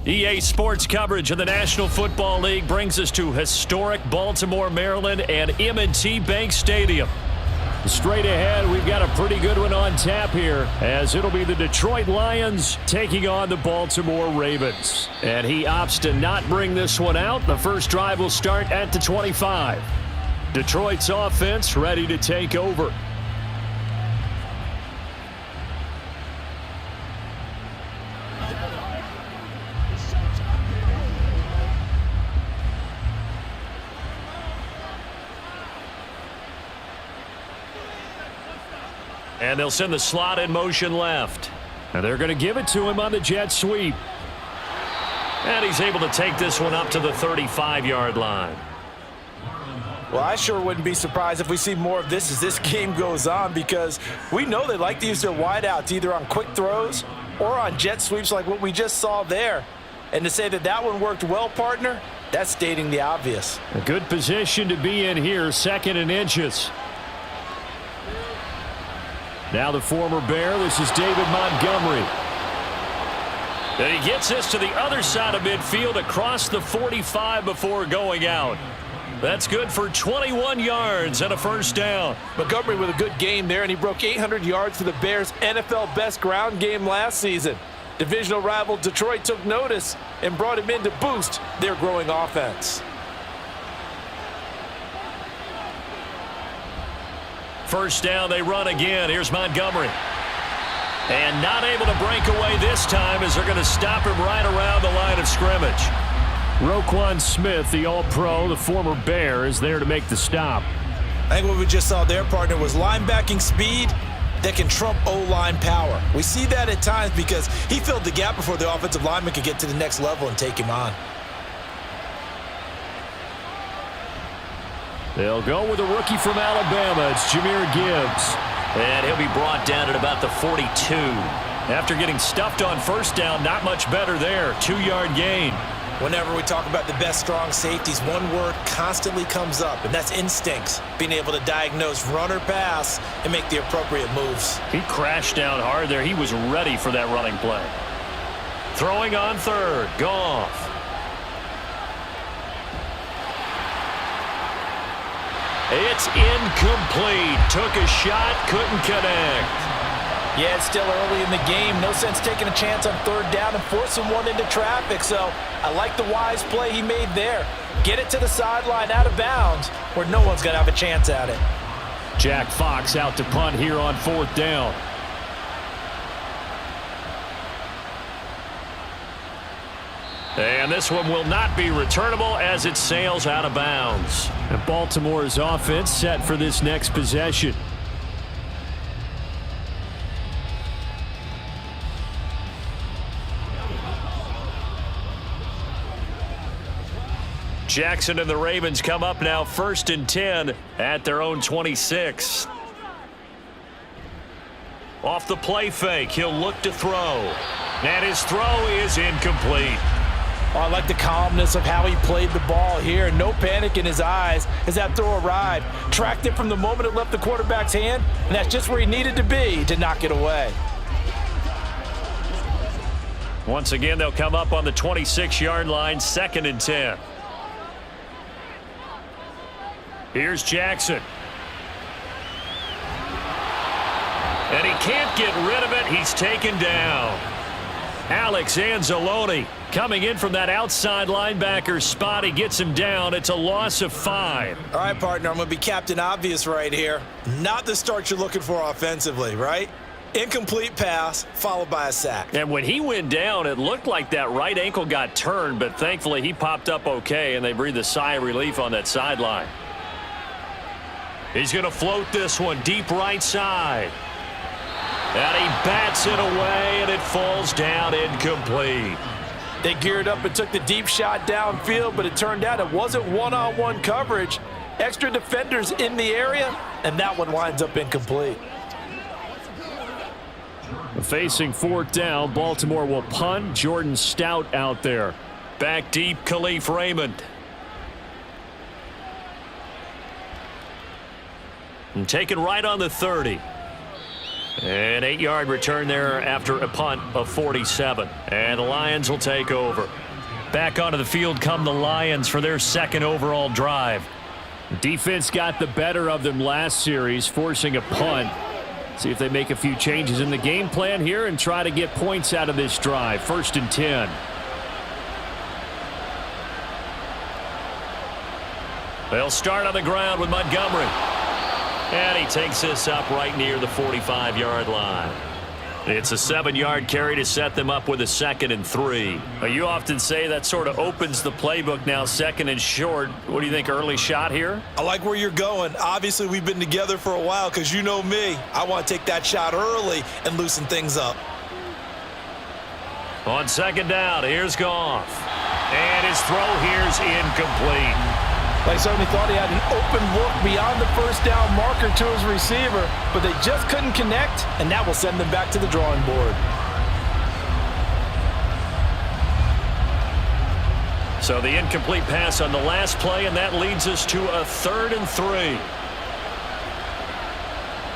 EA Sports coverage of the National Football League brings us to historic Baltimore, Maryland, and M&T Bank Stadium. Straight ahead, we've got a pretty good one on tap here, as it'll be the Detroit Lions taking on the Baltimore Ravens. And he opts to not bring this one out. The first drive will start at the 25. Detroit's offense ready to take over. And they'll send the slot in motion left. And they're going to give it to him on the jet sweep. And he's able to take this one up to the 35-yard line. Well, I sure wouldn't be surprised if we see more of this as this game goes on, because we know they like to use their wideouts either on quick throws or on jet sweeps like what we just saw there. And to say that that one worked well, partner, that's stating the obvious. A good position to be in here, 2nd and inches. Now the former Bear, this is David Montgomery. And he gets this to the other side of midfield across the 45 before going out. That's good for 21 yards and a first down. Montgomery with a good game there, and he broke 800 yards for the Bears' NFL best ground game last season. Divisional rival Detroit took notice and brought him in to boost their growing offense. First down, they run again. Here's Montgomery. And not able to break away this time as they're going to stop him right around the line of scrimmage. Roquan Smith, the All-Pro, the former Bear, is there to make the stop. I think what we just saw there, partner, was linebacking speed that can trump O-line power. We see that at times because he filled the gap before the offensive lineman could get to the next level and take him on. They'll go with a rookie from Alabama. It's Jahmyr Gibbs. And he'll be brought down at about the 42. After getting stuffed on first down, not much better there. 2-yard gain. Whenever we talk about the best strong safeties, one word constantly comes up, and that's instincts. Being able to diagnose run or pass and make the appropriate moves. He crashed down hard there. He was ready for that running play. Throwing on third, Goff. It's incomplete. Took a shot, couldn't connect. Yeah, it's still early in the game. No sense taking a chance on third down and forcing one into traffic. So I like the wise play he made there. Get it to the sideline out of bounds where no one's going to have a chance at it. Jack Fox out to punt here on 4th down. And this one will not be returnable as it sails out of bounds. And Baltimore's offense set for this next possession. Jackson and the Ravens come up now 1st and 10 at their own 26. Off the play fake, he'll look to throw. And his throw is incomplete. Oh, I like the calmness of how he played the ball here. No panic in his eyes as that throw arrived. Tracked it from the moment it left the quarterback's hand, and that's just where he needed to be to knock it away. Once again, they'll come up on the 26-yard line, 2nd and 10. Here's Jackson. And he can't get rid of it. He's taken down. Alex Anzalone coming in from that outside linebacker spot. He gets him down. It's a loss of 5. All right, partner, I'm going to be Captain Obvious right here. Not the start you're looking for offensively, right? Incomplete pass followed by a sack. And when he went down, it looked like that right ankle got turned, but thankfully he popped up okay, and they breathed a sigh of relief on that sideline. He's going to float this one deep right side. And he bats it away, and it falls down incomplete. They geared up and took the deep shot downfield, but it turned out it wasn't one-on-one coverage. Extra defenders in the area, and that one winds up incomplete. Facing 4th down, Baltimore will punt. Jordan Stout out there. Back deep, Khalif Raymond. And taken right on the 30. An 8-yard return there after a punt of 47. And the Lions will take over. Back onto the field come the Lions for their second overall drive. Defense got the better of them last series, forcing a punt. See if they make a few changes in the game plan here and try to get points out of this drive. 1st and 10. They'll start on the ground with Montgomery. And he takes this up right near the 45-yard line. It's a 7-yard carry to set them up with a 2nd and 3. You often say that sort of opens the playbook now, 2nd and short. What do you think, early shot here? I like where you're going. Obviously, we've been together for a while because you know me. I want to take that shot early and loosen things up. On 2nd down, here's Goff. And his throw here's incomplete. They certainly thought he had an open look beyond the first down marker to his receiver, but they just couldn't connect, and that will send them back to the drawing board. So the incomplete pass on the last play, and that leads us to a 3rd and 3.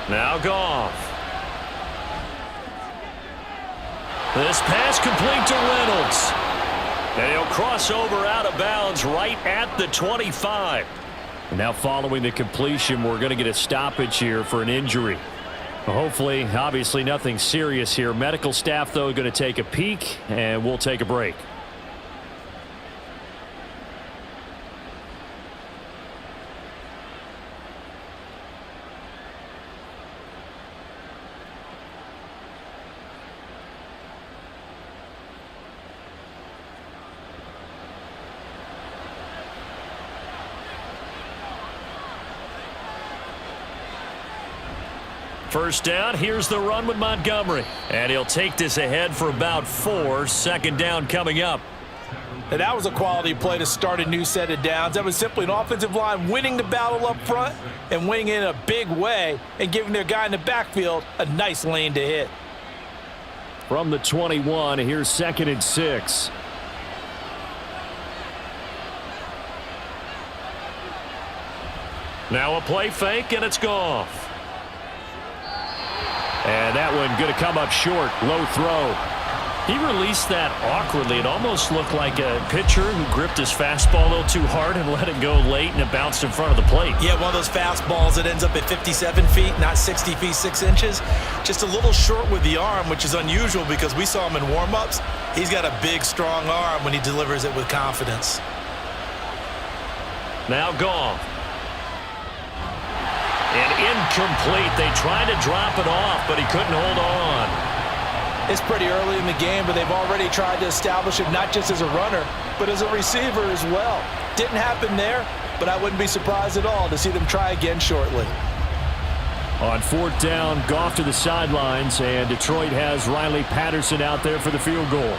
Now Goff. This pass complete to Reynolds. And he'll cross over out of bounds right at the 25. Now following the completion, we're going to get a stoppage here for an injury. Hopefully, obviously nothing serious here. Medical staff, though, going to take a peek, and we'll take a break. First down, here's the run with Montgomery. And he'll take this ahead for about 4. 2nd down coming up. And that was a quality play to start a new set of downs. That was simply an offensive line winning the battle up front and winning in a big way and giving their guy in the backfield a nice lane to hit. From the 21, here's 2nd and 6. Now a play fake, and it's Goff. And that one going to come up short. Low throw. He released that awkwardly. It almost looked like a pitcher who gripped his fastball a little too hard and let it go late, and it bounced in front of the plate. Yeah, one of those fastballs that ends up at 57 feet, not 60 feet, 6 inches. Just a little short with the arm, which is unusual because we saw him in warm-ups. He's got a big, strong arm when he delivers it with confidence. Now Goff. And incomplete. They tried to drop it off, but he couldn't hold on. It's pretty early in the game, but they've already tried to establish him not just as a runner, but as a receiver as well. Didn't happen there, but I wouldn't be surprised at all to see them try again shortly. On 4th down, Goff to the sidelines, and Detroit has Riley Patterson out there for the field goal.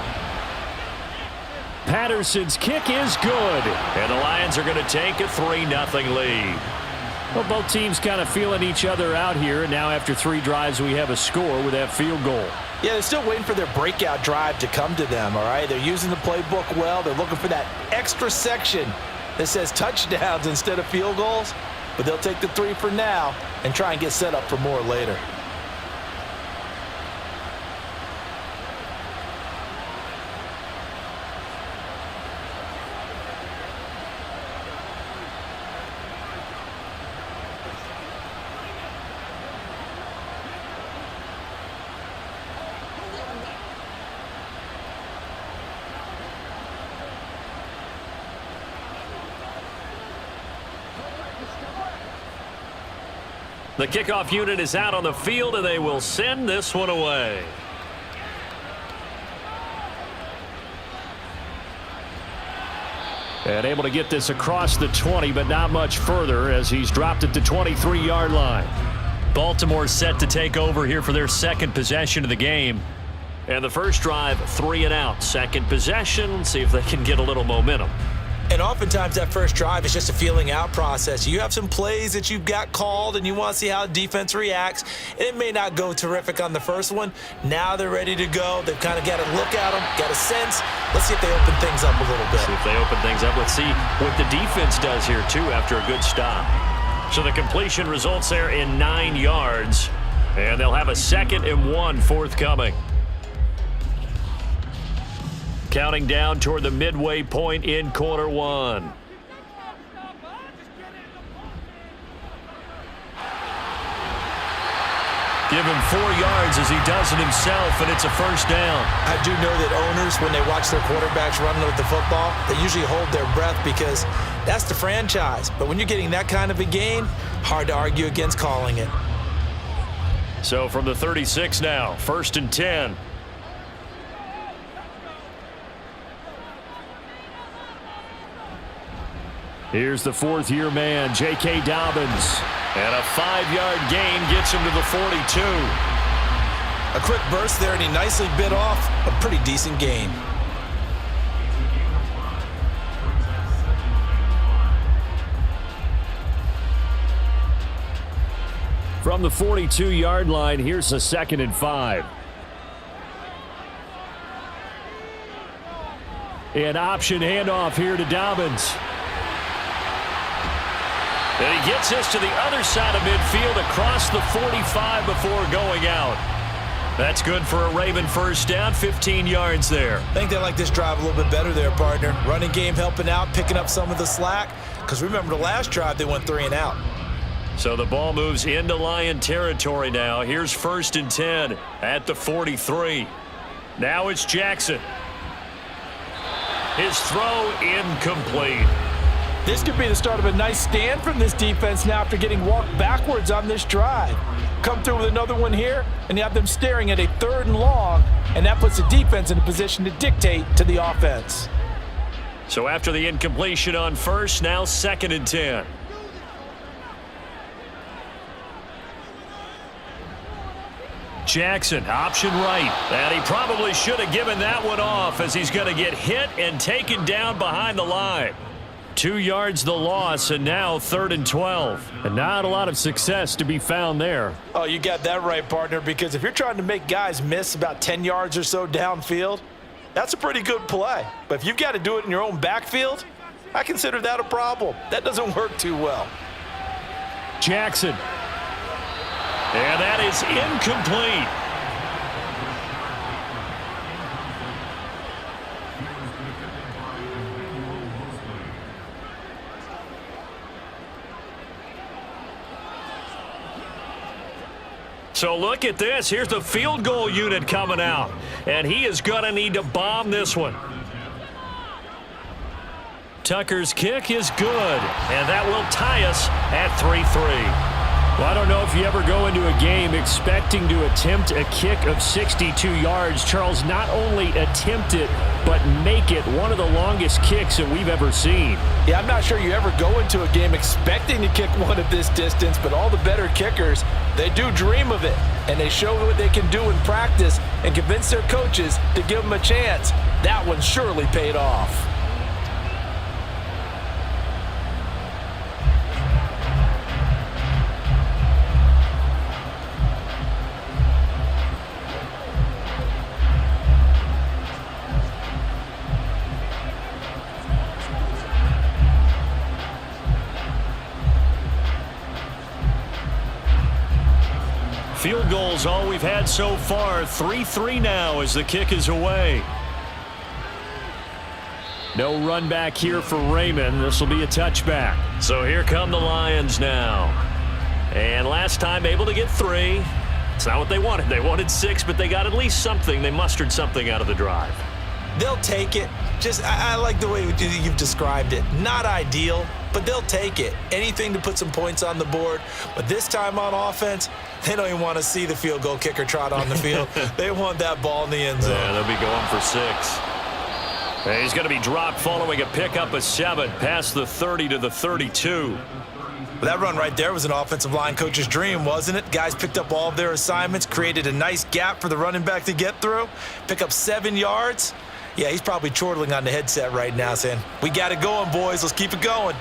Patterson's kick is good, and the Lions are going to take a 3-0 lead. Well, both teams kind of feeling each other out here, and now after 3 drives, we have a score with that field goal. Yeah, they're still waiting for their breakout drive to come to them, all right? They're using the playbook well. They're looking for that extra section that says touchdowns instead of field goals, but they'll take the 3 for now and try and get set up for more later. The kickoff unit is out on the field, and they will send this one away. And able to get this across the 20, but not much further as he's dropped it to 23-yard line. Baltimore set to take over here for their 2nd possession of the game. And the first drive, 3 and out. 2nd possession, see if they can get a little momentum. And oftentimes that first drive is just a feeling out process. You have some plays that you've got called and you want to see how the defense reacts. And it may not go terrific on the first one. Now they're ready to go. They've kind of got a look at them, got a sense. Let's see if they open things up a little bit. See if they open things up. Let's see what the defense does here, too, after a good stop. So the completion results there in 9 yards. And they'll have a 2nd and 1 forthcoming. Counting down toward the midway point in quarter 1. Give him 4 yards as he does it himself, and it's a first down. I do know that owners, when they watch their quarterbacks running with the football, they usually hold their breath because that's the franchise. But when you're getting that kind of a gain, hard to argue against calling it. So from the 36 now, 1st and 10. Here's the 4th-year man, J.K. Dobbins. And a 5-yard gain gets him to the 42. A quick burst there, and he nicely bit off a pretty decent gain. From the 42-yard line, here's a 2nd and 5. An option handoff here to Dobbins. And he gets this to the other side of midfield across the 45 before going out. That's good for a Raven first down, 15 yards there. I think they like this drive a little bit better there, partner. Running game helping out, picking up some of the slack. Because remember the last drive, they went 3 and out. So the ball moves into Lion territory now. Here's 1st and 10 at the 43. Now it's Jackson. His throw incomplete. This could be the start of a nice stand from this defense now after getting walked backwards on this drive. Come through with another one here, and you have them staring at a 3rd and long, and that puts the defense in a position to dictate to the offense. So after the incompletion on 1st, now 2nd and 10. Jackson, option right. And he probably should have given that one off as he's going to get hit and taken down behind the line. 2 yards the loss, and now 3rd and 12. And not a lot of success to be found there. Oh, you got that right, partner, because if you're trying to make guys miss about 10 yards or so downfield, that's a pretty good play. But if you've got to do it in your own backfield, I consider that a problem. That doesn't work too well. Jackson. And that is incomplete. So look at this. Here's the field goal unit coming out. And he is going to need to bomb this one. Tucker's kick is good. And that will tie us at 3-3. Well, I don't know if you ever go into a game expecting to attempt a kick of 62 yards. Charles, not only attempt it, but make it one of the longest kicks that we've ever seen. Yeah, I'm not sure you ever go into a game expecting to kick one of this distance, but all the better kickers, they do dream of it, and they show what they can do in practice and convince their coaches to give them a chance. That one surely paid off. Field goals all we've had so far. 3-3 now as the kick is away. No run back here for Raymond. This will be a touchback. So here come the Lions now. And last time able to get 3. It's not what they wanted. They wanted 6, but they got at least something. They mustered something out of the drive. They'll take it. I like the way you've described it. Not ideal, but they'll take it. Anything to put some points on the board. But this time on offense, they don't even want to see the field goal kicker trot on the field. They want that ball in the end zone. Yeah, they'll be going for 6. And he's going to be dropped following a pickup of 7 past the 30 to the 32. That run right there was an offensive line coach's dream, wasn't it? Guys picked up all of their assignments, created a nice gap for the running back to get through, pick up 7 yards. Yeah, he's probably chortling on the headset right now saying, we got it going, boys. Let's keep it going.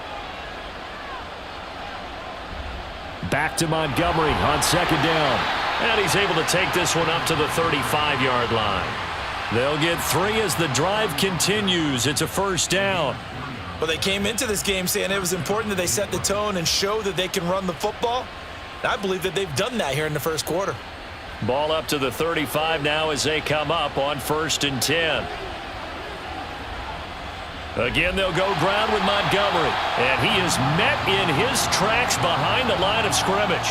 Back to Montgomery on 2nd down. And he's able to take this one up to the 35-yard line. They'll get 3 as the drive continues. It's a first down. Well, they came into this game saying it was important that they set the tone and show that they can run the football. I believe that they've done that here in the first quarter. Ball up to the 35 now as they come up on 1st and 10. Again, they'll go ground with Montgomery. And he is met in his tracks behind the line of scrimmage.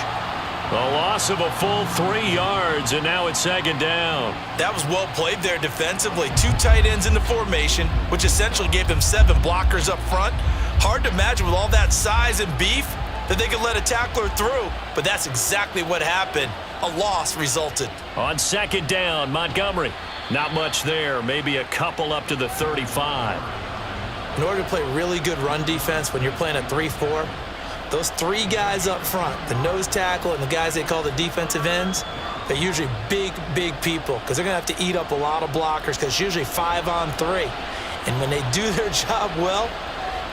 A loss of a full 3 yards, and now it's 2nd down. That was well played there defensively. 2 tight ends in the formation, which essentially gave them 7 blockers up front. Hard to imagine with all that size and beef that they could let a tackler through, but that's exactly what happened. A loss resulted. On 2nd down, Montgomery. Not much there, maybe a couple up to the 35. In order to play really good run defense when you're playing a 3-4, those 3 guys up front, the nose tackle and the guys they call the defensive ends, they're usually big people because they're going to have to eat up a lot of blockers because it's usually 5-on-3. And when they do their job well,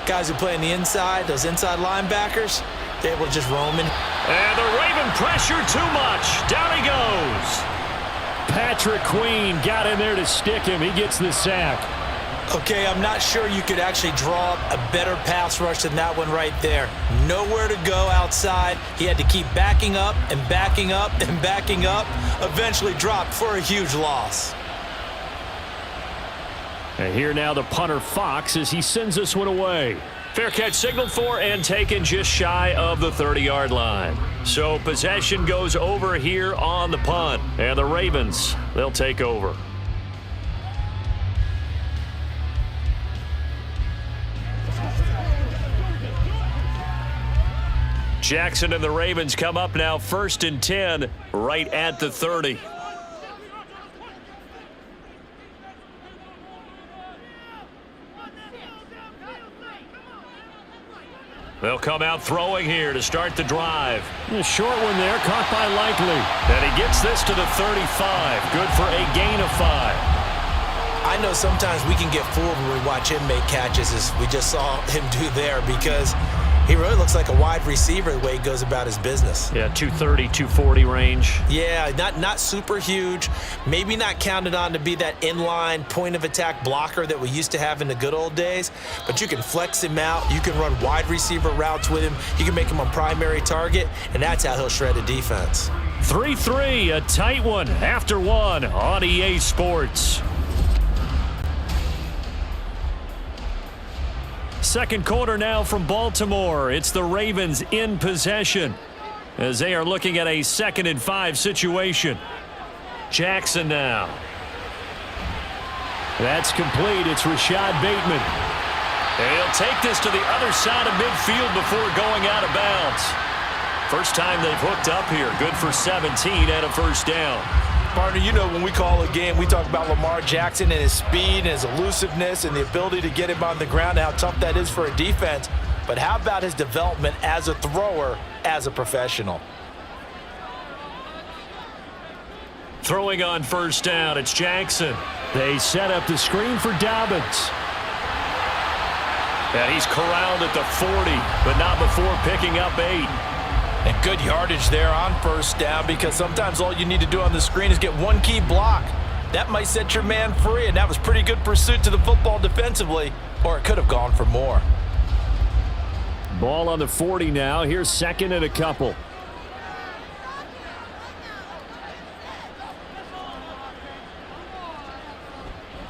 guys who play on the inside, those inside linebackers, they're able to just roam in. And the Raven pressure too much. Down he goes. Patrick Queen got in there to stick him. He gets the sack. Okay, I'm not sure you could actually draw a better pass rush than that one right there. Nowhere to go outside. He had to keep backing up and backing up and backing up. Eventually dropped for a huge loss. And here now the punter Fox as he sends this one away. Fair catch signaled for and taken just shy of the 30-yard line. So possession goes over here on the punt. And the Ravens, they'll take over. Jackson and the Ravens come up now 1st and 10 right at the 30. They'll come out throwing here to start the drive. A short one there, caught by Likely. And he gets this to the 35. Good for a gain of 5. I know sometimes we can get fooled when we watch him make catches as we just saw him do there because he really looks like a wide receiver the way he goes about his business. Yeah, 230, 240 range. Yeah, not super huge. Maybe not counted on to be that inline point-of-attack blocker that we used to have in the good old days. But you can flex him out. You can run wide receiver routes with him. You can make him a primary target, and that's how he'll shred a defense. 3-3, a tight one after one on EA Sports. Second quarter now from Baltimore. It's the Ravens in possession as they are looking at a 2nd and 5 situation. Jackson now. That's complete. It's Rashad Bateman. And he'll take this to the other side of midfield before going out of bounds. First time they've hooked up here. Good for 17 and a 1st down. Partner, you know when we call a game, we talk about Lamar Jackson and his speed and his elusiveness and the ability to get him on the ground and how tough that is for a defense. But how about his development as a thrower, as a professional? Throwing on 1st down, it's Jackson. They set up the screen for Dobbins. And he's corralled at the 40, but not before picking up 8. And good yardage there on 1st down because sometimes all you need to do on the screen is get one key block. That might set your man free, and that was pretty good pursuit to the football defensively, or it could have gone for more. Ball on the 40 now. Here's 2nd and a couple.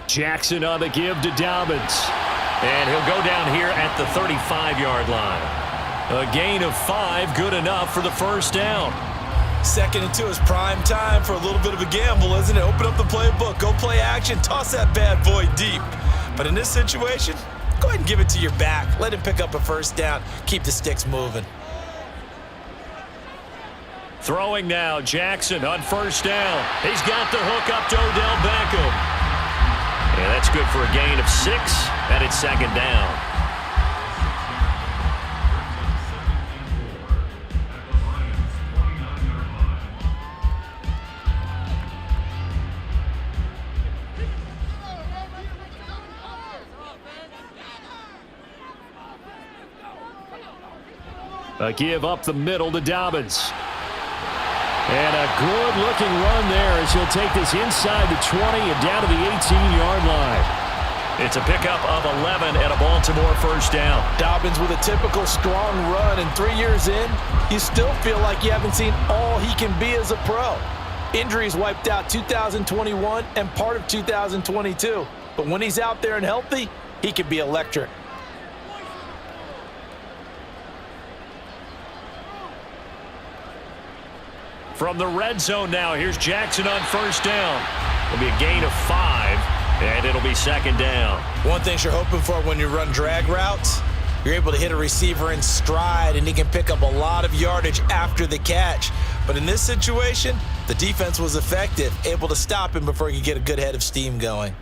Jackson on the give to Dobbins. And he'll go down here at the 35-yard line. A gain of 5, good enough for the 1st down. 2nd and 2 is prime time for a little bit of a gamble, isn't it? Open up the playbook, go play action, toss that bad boy deep. But in this situation, go ahead and give it to your back. Let him pick up a 1st down. Keep the sticks moving. Throwing now, Jackson on 1st down. He's got the hook up to Odell Beckham. And that's good for a gain of 6, and it's 2nd down. A give up the middle to Dobbins. And a good-looking run there as he'll take this inside the 20 and down to the 18-yard line. It's a pickup of 11 and a Baltimore first down. Dobbins with a typical strong run, and 3 years in, you still feel like you haven't seen all he can be as a pro. Injuries wiped out 2021 and part of 2022. But when he's out there and healthy, he can be electric. From the red zone now, here's Jackson on first down. It'll be a gain of 5, and it'll be second down. One thing you're hoping for when you run drag routes, you're able to hit a receiver in stride, and he can pick up a lot of yardage after the catch. But in this situation, the defense was effective, able to stop him before he could get a good head of steam going.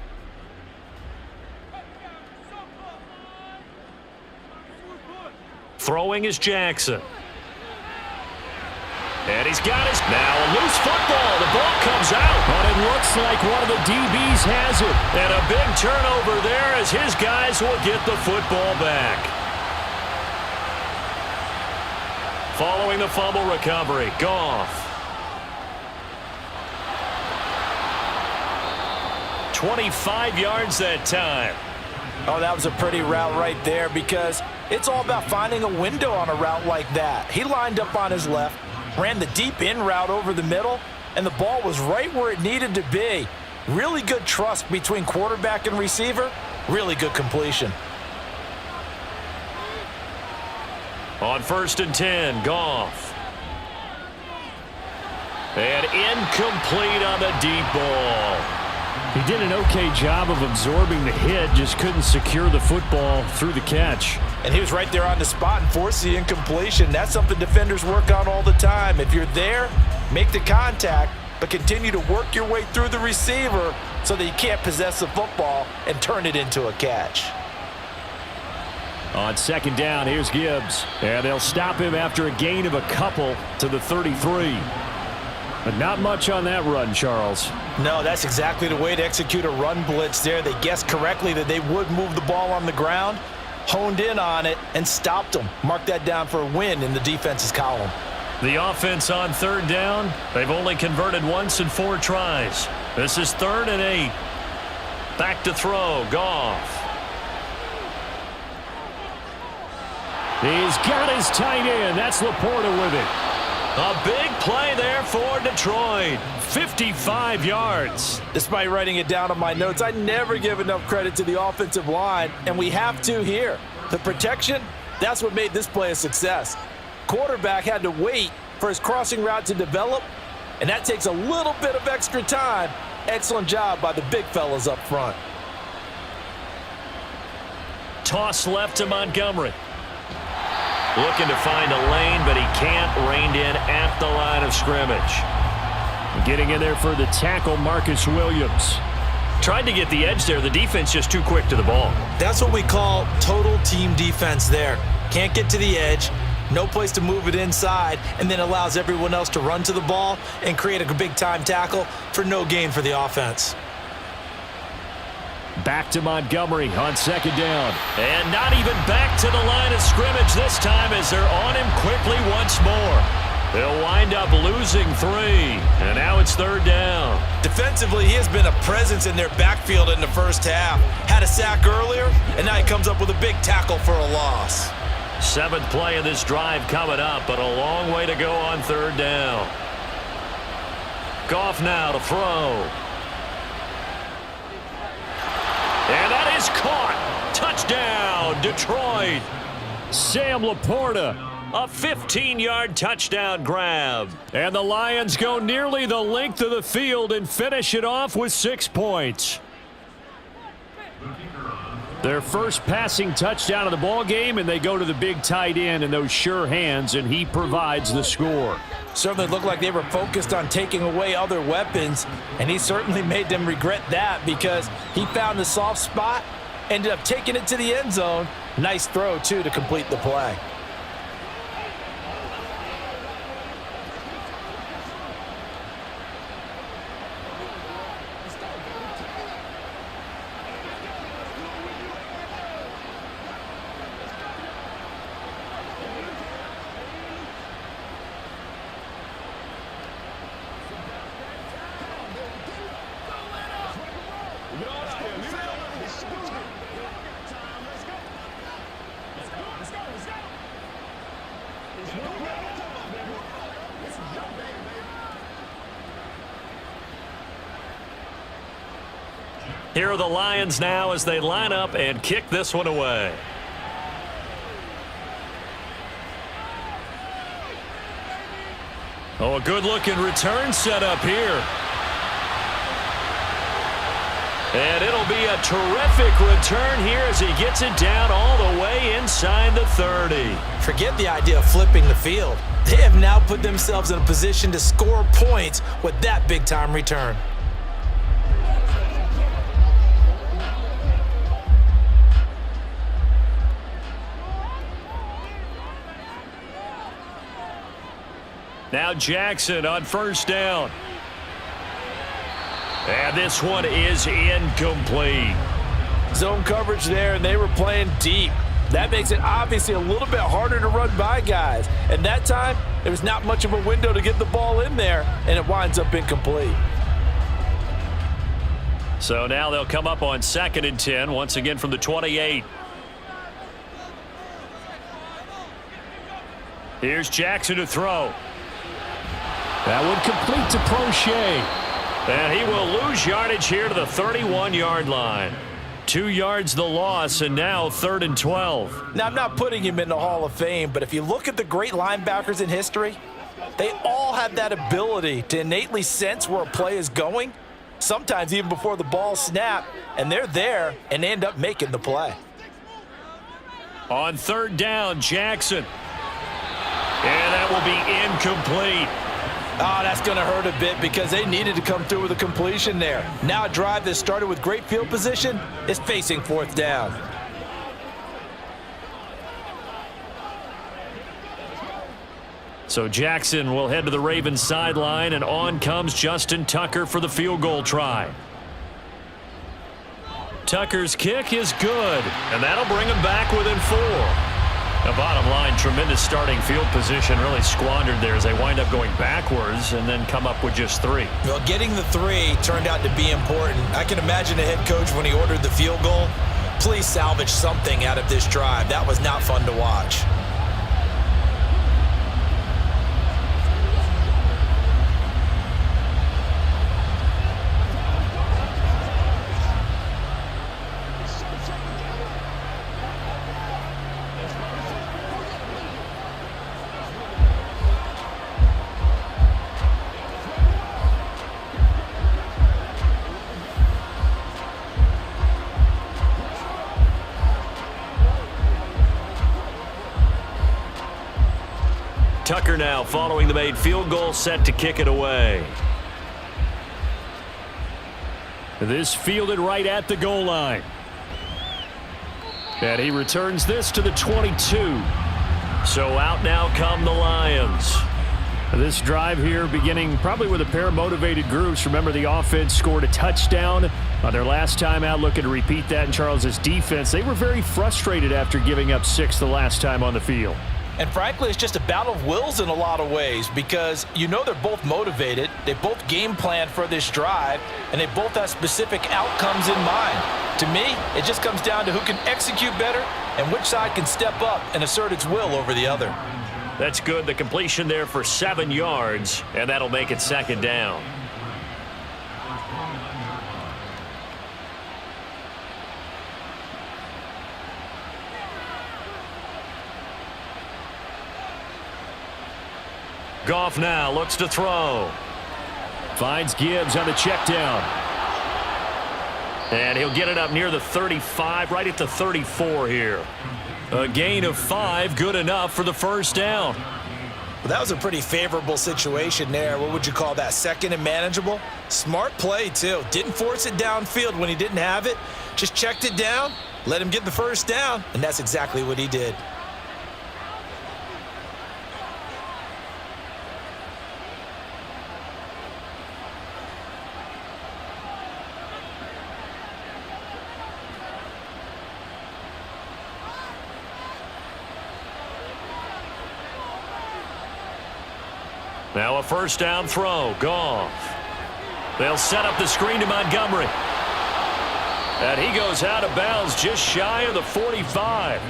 Throwing is Jackson. And he's got his, now a loose football. The ball comes out, but it looks like one of the DBs has it. And a big turnover there as his guys will get the football back. Following the fumble recovery, Goff. 25 yards that time. Oh, that was a pretty route right there because it's all about finding a window on a route like that. He lined up on his left, ran the deep in route over the middle, and the ball was right where it needed to be. Really good trust between quarterback and receiver. Really good completion. On 1st and 10, Goff. And incomplete on the deep ball. He did an okay job of absorbing the hit, just couldn't secure the football through the catch. And he was right there on the spot and forced the incompletion. That's something defenders work on all the time. If you're there, make the contact, but continue to work your way through the receiver so that you can't possess the football and turn it into a catch. On second down, here's Gibbs. And they'll stop him after a gain of a couple to the 33. But not much on that run, Charles. No, that's exactly the way to execute a run blitz there. They guessed correctly that they would move the ball on the ground, honed in on it, and stopped them. Mark that down for a win in the defense's column. The offense on 3rd down, they've only converted once in 4 tries. This is 3rd and 8. Back to throw, Goff. He's got his tight end. That's Laporta with it. A big play there for Detroit. 55 yards. Despite writing it down on my notes, I never give enough credit to the offensive line, and we have to here. The protection, that's what made this play a success. Quarterback had to wait for his crossing route to develop, and that takes a little bit of extra time. Excellent job by the big fellas up front. Toss left to Montgomery. Looking to find a lane, but he can't. Reined in at the line of scrimmage. Getting in there for the tackle, Marcus Williams. Tried to get the edge there. The defense just too quick to the ball. That's what we call total team defense there. Can't get to the edge, no place to move it inside, and then allows everyone else to run to the ball and create a big-time tackle for no gain for the offense. Back to Montgomery on 2nd down. And not even back to the line of scrimmage this time as they're on him quickly once more. They'll wind up losing 3, and now it's 3rd down. Defensively, he has been a presence in their backfield in the first half. Had a sack earlier, and now he comes up with a big tackle for a loss. 7th play of this drive coming up, but a long way to go on 3rd down. Goff now to throw. And that is caught. Touchdown, Detroit. Sam Laporta, a 15-yard touchdown grab. And the Lions go nearly the length of the field and finish it off with 6 points. Their first passing touchdown of the ball game, and they go to the big tight end in those sure hands, and he provides the score. Certainly looked like they were focused on taking away other weapons, and he certainly made them regret that because he found the soft spot, ended up taking it to the end zone. Nice throw, too, to complete the play. Here are the Lions now as they line up and kick this one away. Oh, a good-looking return set up here. And it'll be a terrific return here as he gets it down all the way inside the 30. Forget the idea of flipping the field. They have now put themselves in a position to score points with that big-time return. Now Jackson on first down. And this one is incomplete. Zone coverage there, and they were playing deep. That makes it obviously a little bit harder to run by guys. And that time, there was not much of a window to get the ball in there, and it winds up incomplete. So now they'll come up on 2nd and 10, once again from the 28. Here's Jackson to throw. That one complete to Prochet. And he will lose yardage here to the 31-yard line. 2 yards the loss, and now 3rd and 12. Now, I'm not putting him in the Hall of Fame, but if you look at the great linebackers in history, they all have that ability to innately sense where a play is going, sometimes even before the ball snapped, and they're there and end up making the play. On 3rd down, Jackson. And that will be incomplete. Oh, that's going to hurt a bit because they needed to come through with a completion there. Now a drive that started with great field position is facing 4th down. So Jackson will head to the Ravens sideline, and on comes Justin Tucker for the field goal try. Tucker's kick is good, and that'll bring him back within 4. The bottom line, tremendous starting field position, really squandered there as they wind up going backwards and then come up with just 3. Well, getting the 3 turned out to be important. I can imagine the head coach when he ordered the field goal, please salvage something out of this drive. That was not fun to watch. Tucker now following the made field goal, set to kick it away. This fielded right at the goal line. And he returns this to the 22. So out now come the Lions. This drive here beginning probably with a pair of motivated groups. Remember, the offense scored a touchdown on their last time out, looking to repeat that in Charles's defense. They were very frustrated after giving up 6 the last time on the field. And frankly, it's just a battle of wills in a lot of ways because you know they're both motivated, they both game plan for this drive, and they both have specific outcomes in mind. To me, it just comes down to who can execute better and which side can step up and assert its will over the other. That's good. The completion there for 7 yards, and that'll make it 2nd down. Goff now looks to throw. Finds Gibbs on the check down. And he'll get it up near the 35, right at the 34 here. A gain of 5, good enough for the 1st down. Well, that was a pretty favorable situation there. What would you call that? 2nd and manageable? Smart play, too. Didn't force it downfield when he didn't have it. Just checked it down, let him get the 1st down, and that's exactly what he did. Now a 1st down throw. Goff. They'll set up the screen to Montgomery. And he goes out of bounds just shy of the 45.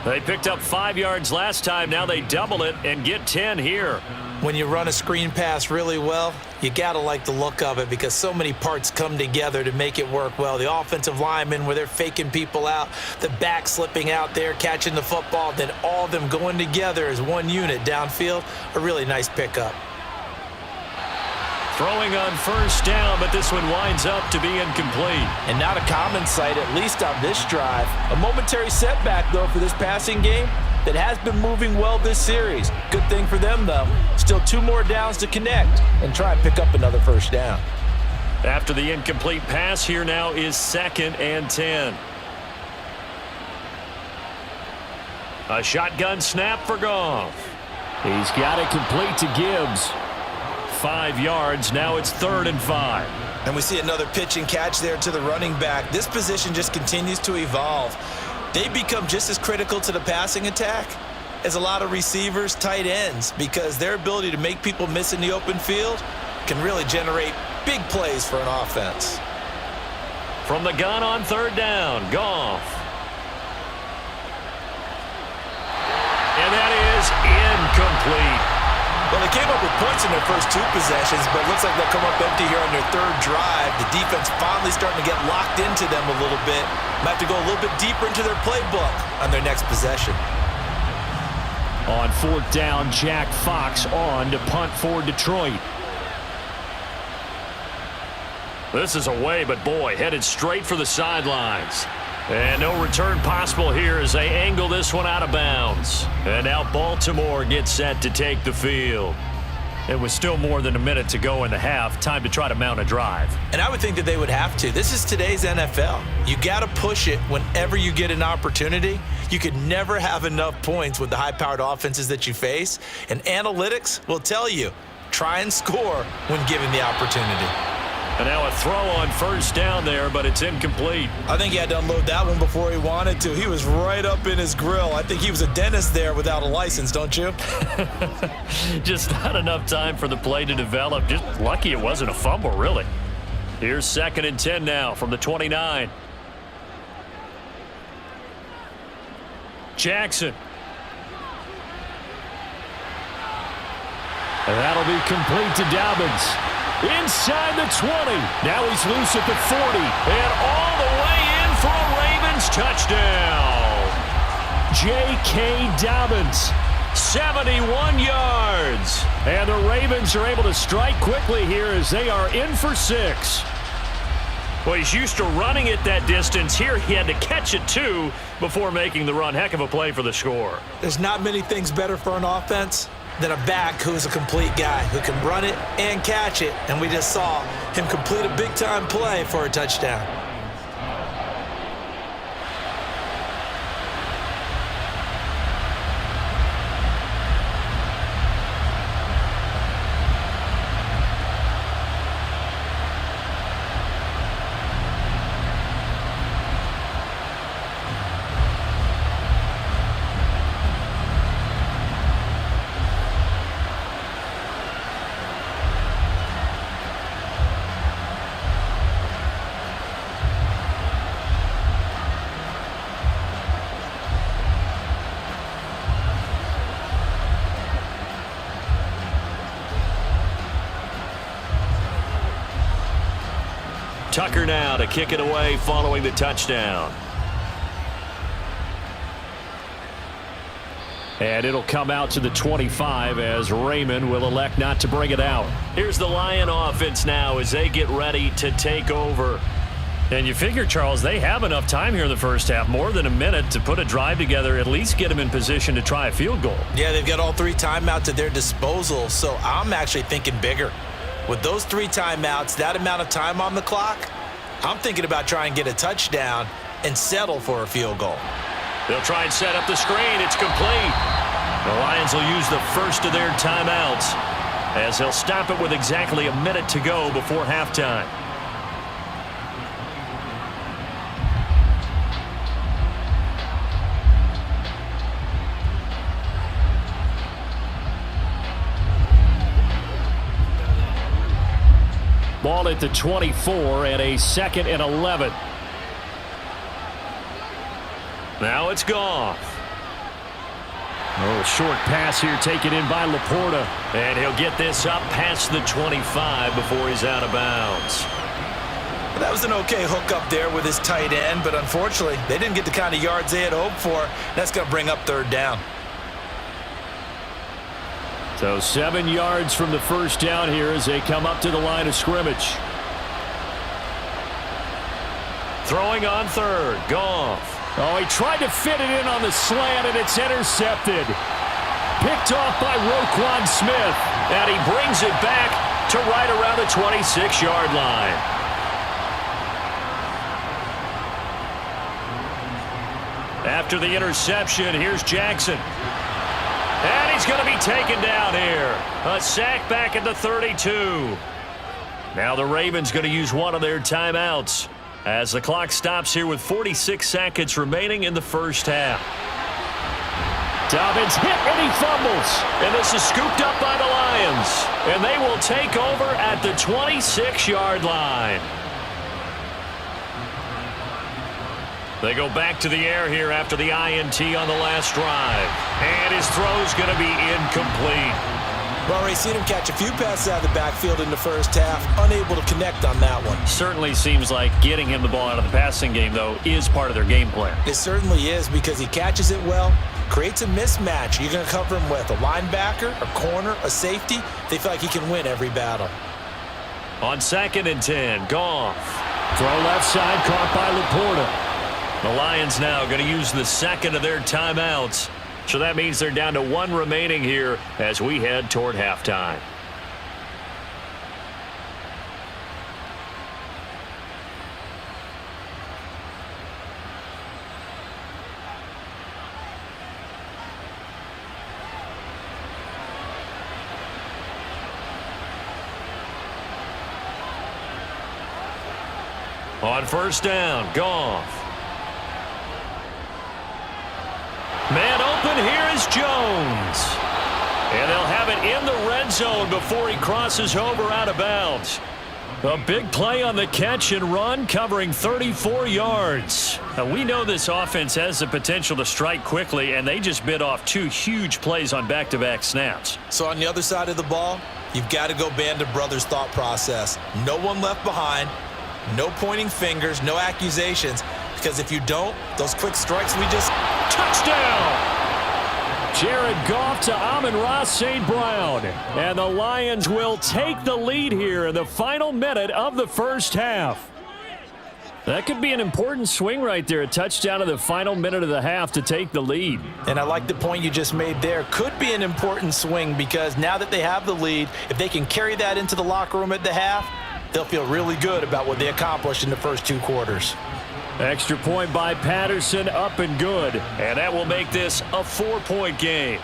They picked up 5 yards last time. Now they double it and get 10 here. When you run a screen pass really well, you got to like the look of it because so many parts come together to make it work well. The offensive linemen where they're faking people out, the back slipping out there, catching the football, then all of them going together as one unit downfield. A really nice pickup. Throwing on first down, but this one winds up to be incomplete. And not a common sight, at least on this drive. A momentary setback, though, for this passing game that has been moving well this series. Good thing for them, though. Still 2 more downs to connect and try and pick up another first down. After the incomplete pass, here now is 2nd and 10. A shotgun snap for Goff. He's got it complete to Gibbs. 5 yards. Now it's 3rd and 5. And we see another pitch and catch there to the running back. This position just continues to evolve. They become just as critical to the passing attack as a lot of receivers, tight ends, because their ability to make people miss in the open field can really generate big plays for an offense. From the gun on 3rd down, Goff. And that is incomplete. Well, they came up with points in their first 2 possessions, but it looks like they'll come up empty here on their 3rd drive. The defense finally starting to get locked into them a little bit. Might have to go a little bit deeper into their playbook on their next possession. On 4th down, Jack Fox on to punt for Detroit. This is away, but boy, headed straight for the sidelines. And no return possible here as they angle this one out of bounds. And now Baltimore gets set to take the field. It was still more than a minute to go in the half. Time to try to mount a drive. And I would think that they would have to. This is today's NFL. You got to push it whenever you get an opportunity. You could never have enough points with the high-powered offenses that you face. And analytics will tell you, try and score when given the opportunity. And now a throw on first down there, but it's incomplete. I think he had to unload that one before he wanted to. He was right up in his grill. I think he was a dentist there without a license, don't you? Just not enough time for the play to develop. Just lucky it wasn't a fumble, really. Here's 2nd and 10 now from the 29. Jackson. And that'll be complete to Dobbins. Inside the 20. Now he's loose at the 40. And all the way in for a Ravens touchdown. J.K. Dobbins, 71 yards. And the Ravens are able to strike quickly here as they are in for 6. Well, he's used to running it that distance. Here he had to catch it, too, before making the run. Heck of a play for the score. There's not many things better for an offense than a back who's a complete guy who can run it and catch it. And we just saw him complete a big-time play for a touchdown. Tucker now to kick it away following the touchdown. And it'll come out to the 25 as Raymond will elect not to bring it out. Here's the Lion offense now as they get ready to take over. And you figure, Charles, they have enough time here in the first half, more than a minute, to put a drive together, at least get them in position to try a field goal. Yeah, they've got all 3 timeouts at their disposal, so I'm actually thinking bigger. With those 3 timeouts, that amount of time on the clock, I'm thinking about trying to get a touchdown and settle for a field goal. They'll try and set up the screen. It's complete. The Lions will use the first of their timeouts as they'll stop it with exactly a minute to go before halftime. Ball at the 24 and a 2nd and 11. Now it's Goff. Oh, short pass here taken in by Laporta. And he'll get this up past the 25 before he's out of bounds. That was an okay hook up there with his tight end, but unfortunately, they didn't get the kind of yards they had hoped for. That's going to bring up third down. So 7 yards from the first down here as they come up to the line of scrimmage. Throwing on third, Goff. Oh, he tried to fit it in on the slant, and it's intercepted. Picked off by Roquan Smith, and he brings it back to right around the 26-yard line. After the interception, here's Jackson. And he's going to be taken down here. A sack back at the 32. Now the Ravens going to use one of their timeouts as the clock stops here with 46 seconds remaining in the first half. Dobbins hit and he fumbles. And this is scooped up by the Lions. And they will take over at the 26-yard line. They go back to the air here after the INT on the last drive. And his throw's going to be incomplete. Well, Ray, seen him catch a few passes out of the backfield in the first half, unable to connect on that one. Certainly seems like getting him the ball out of the passing game, though, is part of their game plan. It certainly is because he catches it well, creates a mismatch. You're going to cover him with a linebacker, a corner, a safety. They feel like he can win every battle. On 2nd and 10, Goff. Throw left side, caught by Laporta. The Lions now going to use the second of their timeouts. So that means they're down to 1 remaining here as we head toward halftime. On first down, Goff. Man open, here is Jones. And they'll have it in the red zone before he crosses over out of bounds. A big play on the catch and run, covering 34 yards. Now, we know this offense has the potential to strike quickly, and they just bit off 2 huge plays on back-to-back snaps. So on the other side of the ball, you've got to go Band of Brothers thought process. No one left behind, no pointing fingers, no accusations. Because if you don't, those quick strikes we just... Touchdown! Jared Goff to Amon-Ra St. Brown. And the Lions will take the lead here in the final minute of the first half. That could be an important swing right there. A touchdown in the final minute of the half to take the lead. And I like the point you just made there. Could be an important swing because now that they have the lead, if they can carry that into the locker room at the half, they'll feel really good about what they accomplished in the first 2 quarters. Extra point by Patterson, up and good. And that will make this a 4-point game.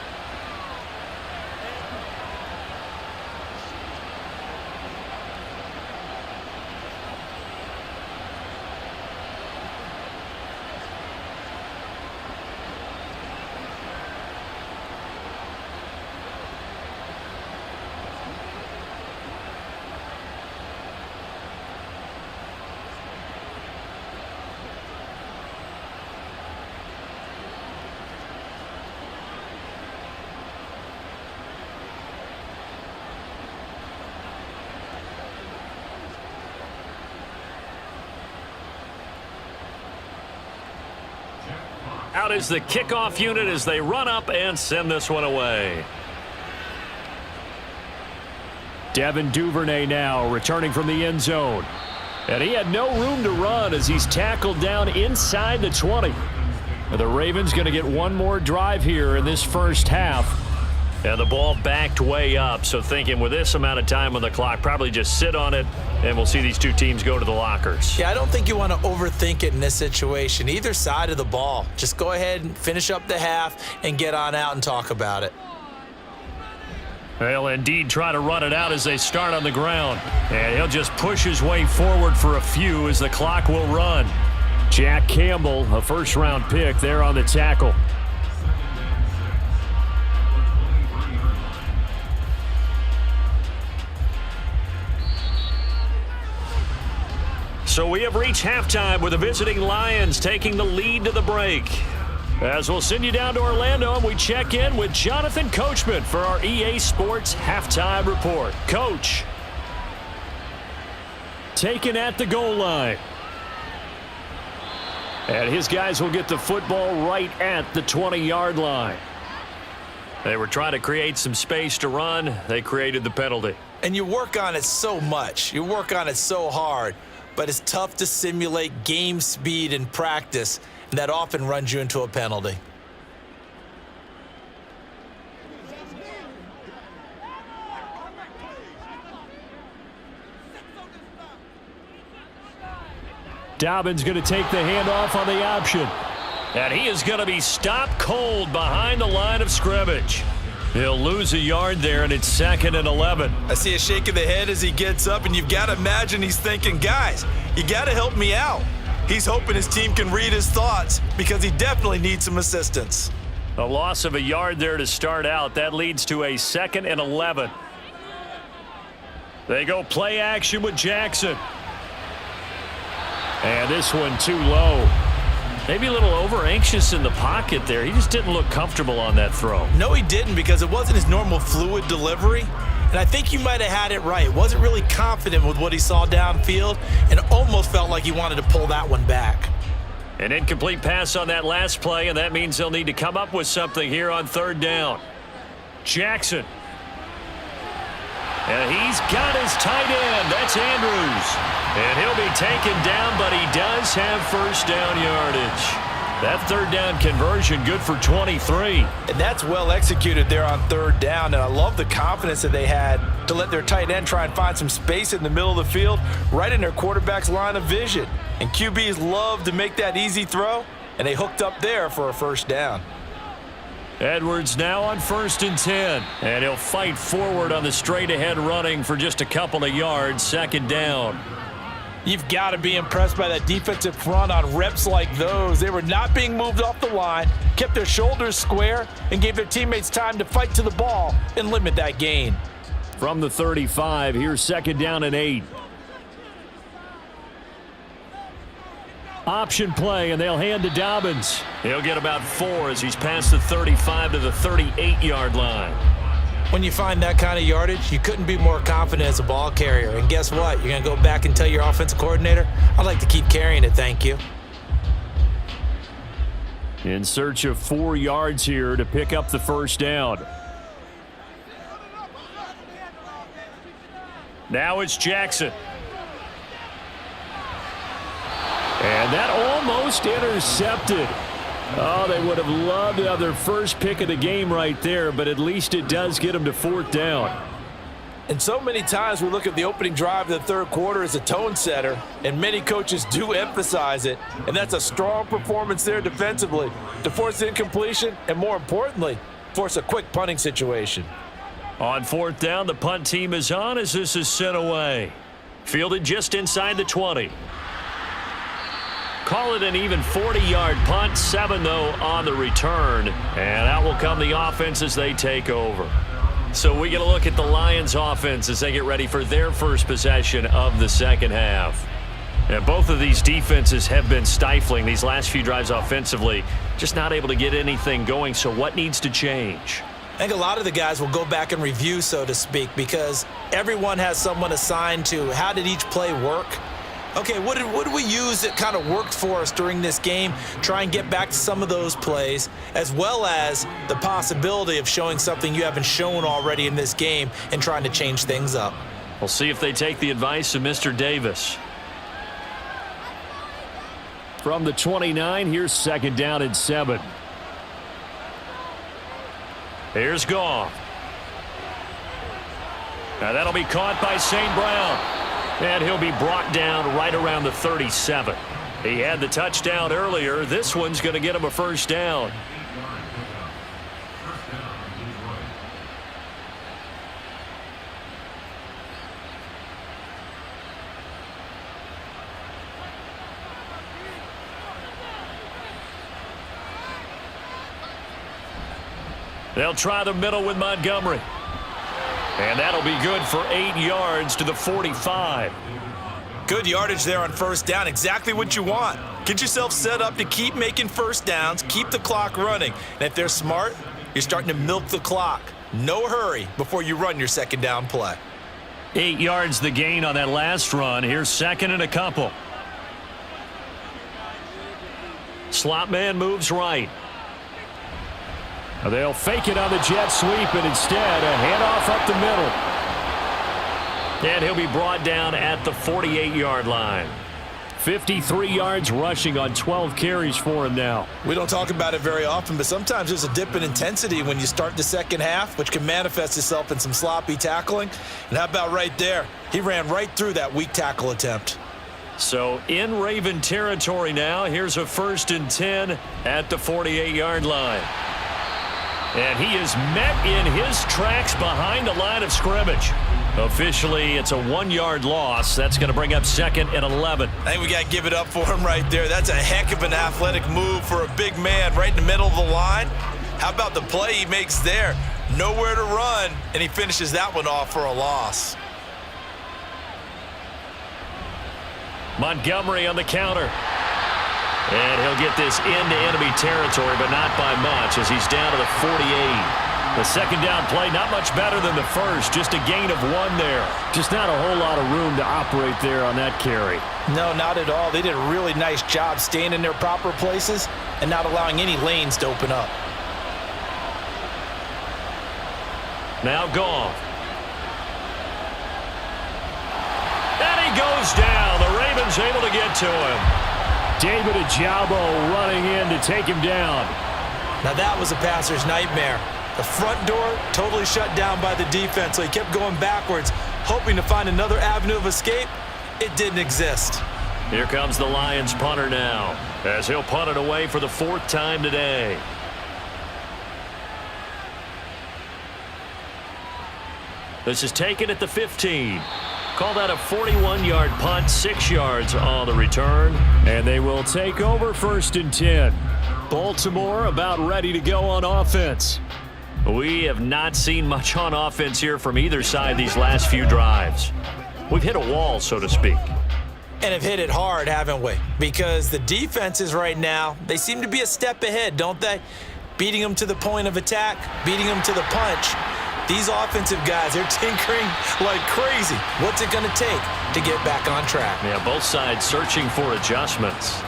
Out is the kickoff unit as they run up and send this one away. Devin Duvernay now returning from the end zone. And he had no room to run as he's tackled down inside the 20. The Ravens going to get one more drive here in this first half. And the ball backed way up, so thinking with this amount of time on the clock, probably just sit on it, and we'll see these 2 teams go to the lockers. Yeah, I don't think you want to overthink it in this situation. Either side of the ball. Just go ahead and finish up the half and get on out and talk about it. They'll indeed try to run it out as they start on the ground. And he'll just push his way forward for a few as the clock will run. Jack Campbell, a first-round pick, there on the tackle. So we have reached halftime with the visiting Lions taking the lead to the break. As we'll send you down to Orlando, and we check in with Jonathan Coachman for our EA Sports Halftime Report. Coach, taken at the goal line. And his guys will get the football right at the 20-yard line. They were trying to create some space to run. They created the penalty. And you work on it so much. You work on it so hard. But it's tough to simulate game speed in practice. And that often runs you into a penalty. Dobbins going to take the handoff on the option. And he is going to be stopped cold behind the line of scrimmage. He'll lose a yard there, and it's 2nd and 11. I see a shake of the head as he gets up, and you've got to imagine he's thinking, guys, you got to help me out. He's hoping his team can read his thoughts because he definitely needs some assistance. A loss of a yard there to start out. That leads to a 2nd and 11. They go play action with Jackson. And this one too low. Maybe a little over-anxious in the pocket there. He just didn't look comfortable on that throw. No, he didn't, because it wasn't his normal fluid delivery. And I think you might have had it right. Wasn't really confident with what he saw downfield and almost felt like he wanted to pull that one back. An incomplete pass on that last play, and that means they'll need to come up with something here on 3rd down. Jackson. And he's got his tight end. That's Andrews. And he'll be taken down, but he does have 1st down yardage. That 3rd down conversion good for 23. And that's well executed there on 3rd down. And I love the confidence that they had to let their tight end try and find some space in the middle of the field, right in their quarterback's line of vision. And QBs love to make that easy throw, and they hooked up there for a 1st down. Edwards now on 1st and 10. And he'll fight forward on the straight-ahead running for just a couple of yards, 2nd down. You've got to be impressed by that defensive front on reps like those. They were not being moved off the line, kept their shoulders square, and gave their teammates time to fight to the ball and limit that gain. From the 35, here's 2nd down and 8. Option play, and they'll hand to Dobbins. He'll get about 4 as he's past the 35 to the 38-yard line. When you find that kind of yardage, you couldn't be more confident as a ball carrier. And guess what? You're going to go back and tell your offensive coordinator, I'd like to keep carrying it, thank you. In search of 4 yards here to pick up the 1st down. Now it's Jackson. And that almost intercepted. Oh, they would have loved to have their first pick of the game right there, but at least it does get them to 4th down. And so many times we look at the opening drive of the 3rd quarter as a tone setter, and many coaches do emphasize it. And that's a strong performance there defensively to force incompletion and, more importantly, force a quick punting situation. On 4th down, the punt team is on as this is sent away. Fielded just inside the 20. Call it an even 40-yard punt, 7 though on the return, and out will come the offense as they take over. So we get a look at the Lions offense as they get ready for their first possession of the 2nd half. And both of these defenses have been stifling these last few drives offensively, just not able to get anything going. So what needs to change? I think a lot of the guys will go back and review, so to speak, because everyone has someone assigned to how did each play work. Okay, what did we use that kind of worked for us during this game? Try and get back to some of those plays, as well as the possibility of showing something you haven't shown already in this game and trying to change things up. We'll see if they take the advice of Mr. Davis. From the 29, here's 2nd down and 7. Here's Goff. Now that'll be caught by St. Brown. And he'll be brought down right around the 37. He had the touchdown earlier. This one's going to get him a 1st down. They'll try the middle with Montgomery. And that'll be good for 8 yards to the 45. Good yardage there on first down. Exactly what you want. Get yourself set up to keep making first downs, keep the clock running. And if they're smart, you're starting to milk the clock. No hurry before you run your second down play. 8 yards the gain on that last run. Here's second and a couple. Slot man moves right. They'll fake it on the jet sweep, and instead a handoff up the middle. And he'll be brought down at the 48-yard line. 53 yards rushing on 12 carries for him now. We don't talk about it very often, but sometimes there's a dip in intensity when you start the second half, which can manifest itself in some sloppy tackling. And how about right there? He ran right through that weak tackle attempt. So in Raven territory now, here's a 1st and 10 at the 48-yard line. And he is met in his tracks behind the line of scrimmage. Officially, it's a 1-yard loss. That's going to bring up 2nd and 11. I think we got to give it up for him right there. That's a heck of an athletic move for a big man right in the middle of the line. How about the play he makes there? Nowhere to run, and he finishes that one off for a loss. Montgomery on the counter. And he'll get this into enemy territory, but not by much as he's down to the 48. The second down play, not much better than the first, just a gain of 1 there. Just not a whole lot of room to operate there on that carry. No, not at all. They did a really nice job staying in their proper places and not allowing any lanes to open up. Now Goff. And he goes down. The Ravens able to get to him. David Ajabo running in to take him down. Now that was a passer's nightmare. The front door totally shut down by the defense, so he kept going backwards, hoping to find another avenue of escape. It didn't exist. Here comes the Lions punter now, as he'll punt it away for the 4th time today. This is taken at the 15. Call that a 41-yard punt, 6 yards on the return. And they will take over 1st and 10. Baltimore about ready to go on offense. We have not seen much on offense here from either side these last few drives. We've hit a wall, so to speak. And have hit it hard, haven't we? Because the defenses right now, they seem to be a step ahead, don't they? Beating them to the point of attack, beating them to the punch. These offensive guys, they're tinkering like crazy. What's it going to take to get back on track? Yeah, both sides searching for adjustments.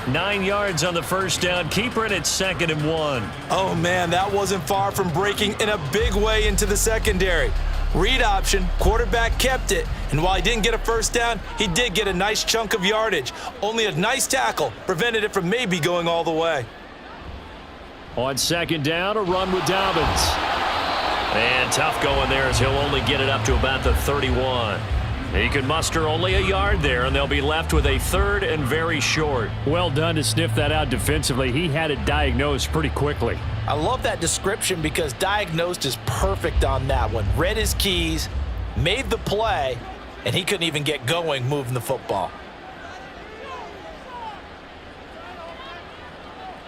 9 yards on the first down. Keeper it at 2nd and 1. Oh, man, that wasn't far from breaking in a big way into the secondary. Read option, quarterback kept it, and while he didn't get a first down, he did get a nice chunk of yardage. Only a nice tackle prevented it from maybe going all the way. On 2nd down, a run with Dobbins. And tough going there as he'll only get it up to about the 31. He could muster only a yard there, and they'll be left with a 3rd and very short. Well done to sniff that out defensively. He had it diagnosed pretty quickly. I love that description because diagnosed is perfect on that one. Read his keys, made the play, and he couldn't even get going moving the football.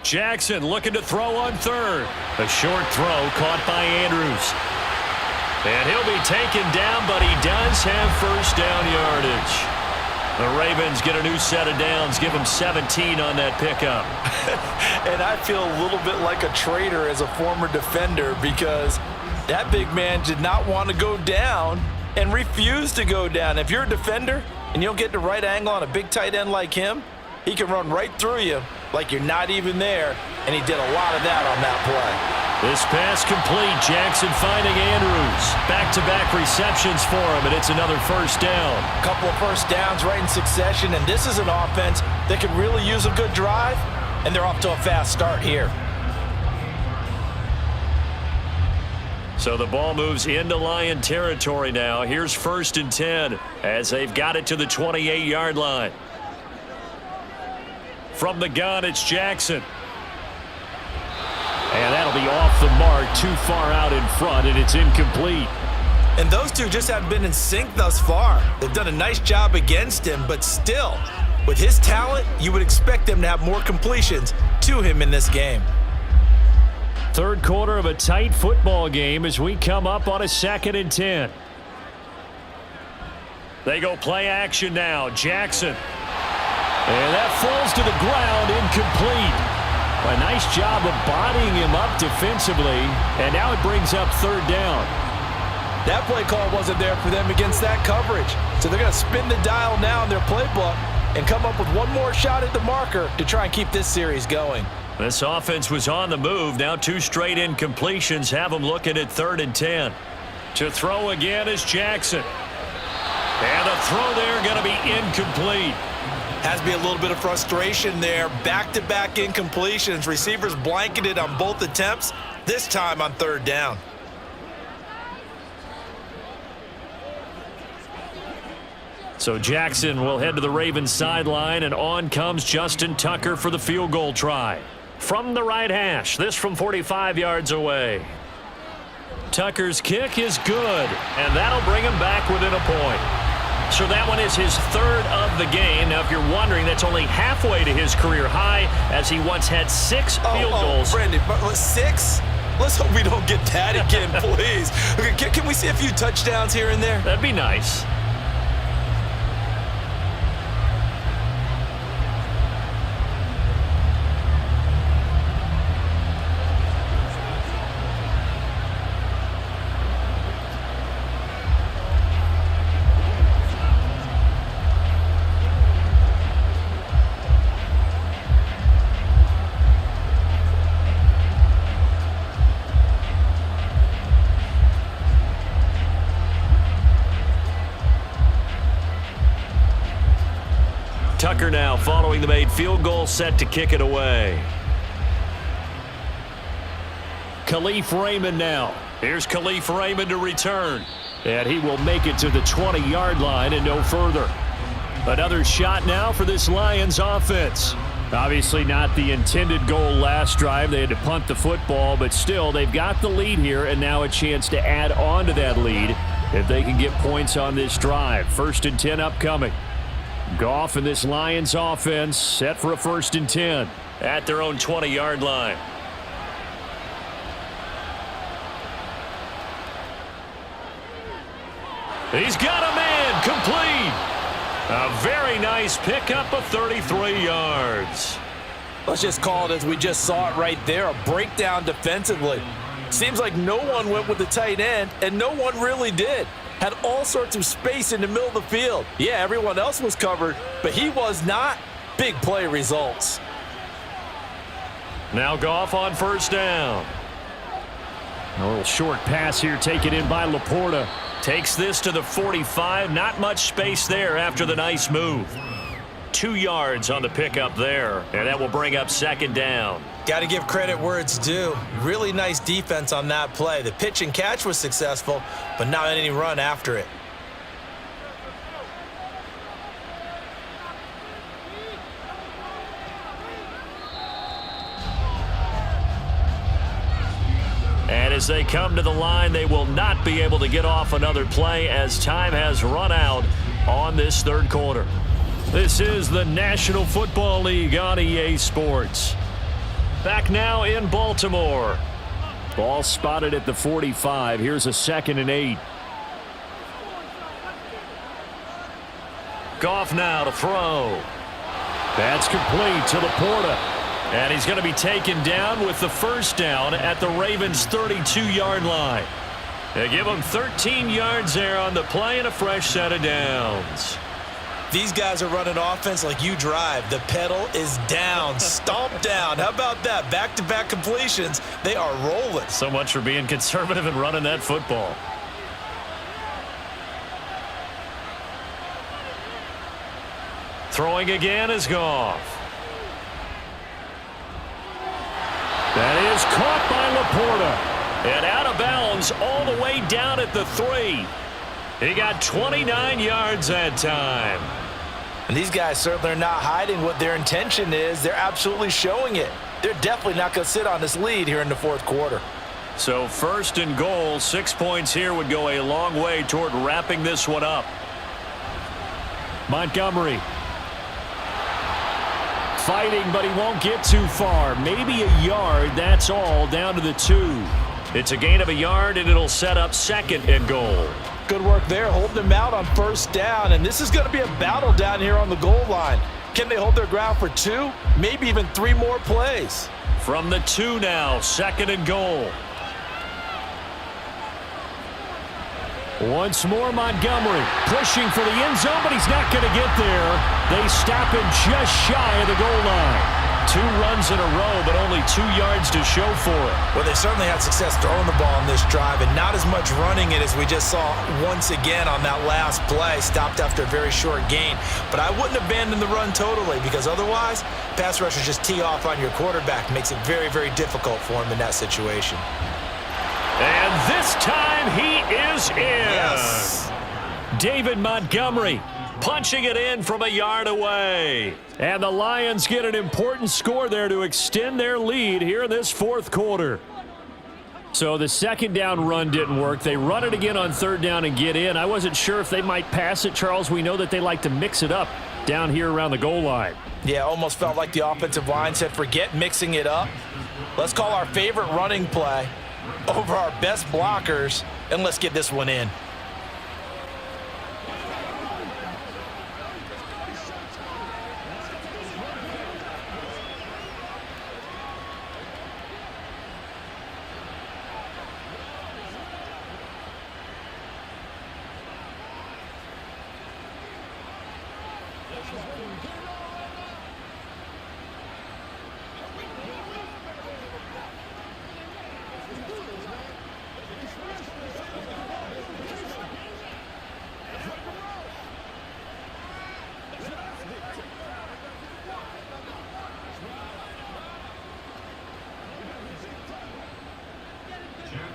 Jackson looking to throw on 3rd. A short throw caught by Andrews. And he'll be taken down, but he does have first down yardage. The Ravens get a new set of downs, give him 17 on that pickup. And I feel a little bit like a traitor as a former defender because that big man did not want to go down and refused to go down. If you're a defender and you don't get the right angle on a big tight end like him, he can run right through you like you're not even there, and he did a lot of that on that play. This pass complete. Jackson finding Andrews. Back-to-back receptions for him, and it's another first down. A couple of first downs right in succession, and this is an offense that could really use a good drive, and they're off to a fast start here. So the ball moves into Lion territory now. Here's 1st and 10 as they've got it to the 28-yard line. From the gun, it's Jackson. And that'll be off the mark, too far out in front, and it's incomplete. And those two just haven't been in sync thus far. They've done a nice job against him, but still, with his talent, you would expect them to have more completions to him in this game. 3rd quarter of a tight football game as we come up on a 2nd and 10. They go play action now. Jackson. And that falls to the ground, incomplete. A nice job of bodying him up defensively, and now it brings up third down. That play call wasn't there for them against that coverage. So they're going to spin the dial now in their playbook and come up with one more shot at the marker to try and keep this series going. This offense was on the move. Now 2 straight incompletions have them looking at 3rd and 10. To throw again is Jackson. And the throw there going to be incomplete. Has to be a little bit of frustration there. Back-to-back incompletions. Receivers blanketed on both attempts, this time on 3rd down. So Jackson will head to the Ravens sideline, and on comes Justin Tucker for the field goal try. From the right hash, this from 45 yards away. Tucker's kick is good, and that'll bring him back within a point. So that one is his 3rd of the game. Now, if you're wondering, that's only halfway to his career high, as he once had 6 field goals. Brendan, 6? Let's hope we don't get that again, please. Okay, can we see a few touchdowns here and there? That'd be nice. Tucker now following the made field goal, set to kick it away. Khalif Raymond now. Here's Khalif Raymond to return. And he will make it to the 20-yard line and no further. Another shot now for this Lions offense. Obviously not the intended goal last drive. They had to punt the football, but still they've got the lead here and now a chance to add on to that lead if they can get points on this drive. 1st and 10 upcoming. Goff and this Lions offense set for a 1st and 10 at their own 20-yard line. He's got a man complete. A very nice pickup of 33 yards. Let's just call it as we just saw it right there, a breakdown defensively. Seems like no one went with the tight end, and no one really did. Had all sorts of space in the middle of the field. Yeah, everyone else was covered, but he was not. Big play results. Now Goff on 1st down. A little short pass here taken in by Laporta. Takes this to the 45. Not much space there after the nice move. 2 yards on the pickup there, and that will bring up 2nd down. Got to give credit where it's due. Really nice defense on that play. The pitch and catch was successful, but not any run after it. And as they come to the line, they will not be able to get off another play as time has run out on this 3rd quarter. This is the National Football League on EA Sports. Back now in Baltimore. Ball spotted at the 45. Here's a 2nd and 8. Goff now to throw. That's complete to Laporta. And he's going to be taken down with the 1st down at the Ravens' 32-yard line. They give him 13 yards there on the play and a fresh set of downs. These guys are running offense like you drive. The pedal is down, stomped down. How about that? Back-to-back completions. They are rolling. So much for being conservative and running that football. Throwing again is Goff. That is caught by Laporta. And out of bounds all the way down at the 3. He got 29 yards that time. And these guys certainly are not hiding what their intention is. They're absolutely showing it. They're definitely not going to sit on this lead here in the 4th quarter. So 1st and goal, 6 points here would go a long way toward wrapping this one up. Montgomery. Fighting, but he won't get too far. Maybe a yard, that's all, down to the 2. It's a gain of a yard, and it'll set up 2nd and goal. Good work there, holding them out on 1st down, and this is going to be a battle down here on the goal line. Can they hold their ground for 2, maybe even 3 more plays? From the 2 now, 2nd and goal. Once more, Montgomery pushing for the end zone, but he's not going to get there. They stop him just shy of the goal line. 2 runs in a row, but only 2 yards to show for it. Well, they certainly had success throwing the ball in this drive, and not as much running it as we just saw once again on that last play. Stopped after a very short gain. But I wouldn't abandon the run totally, because otherwise, pass rushers just tee off on your quarterback. Makes it very, very difficult for him in that situation. And this time he is in. Yes. David Montgomery punching it in from a yard away. And the Lions get an important score there to extend their lead here in this 4th quarter. So the 2nd down run didn't work. They run it again on 3rd down and get in. I wasn't sure if they might pass it, Charles. We know that they like to mix it up down here around the goal line. Yeah, almost felt like the offensive line said, forget mixing it up. Let's call our favorite running play over our best blockers, and let's get this one in.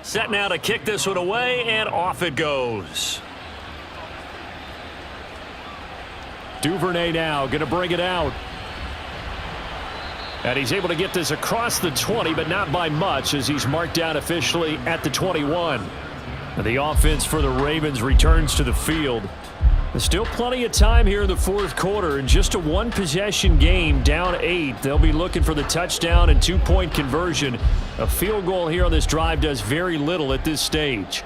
Set now to kick this one away, and off it goes. Duvernay now going to bring it out. And he's able to get this across the 20, but not by much, as he's marked down officially at the 21. And the offense for the Ravens returns to the field. There's still plenty of time here in the 4th quarter, and just a 1-possession game, down 8. They'll be looking for the touchdown and 2-point conversion. A field goal here on this drive does very little at this stage.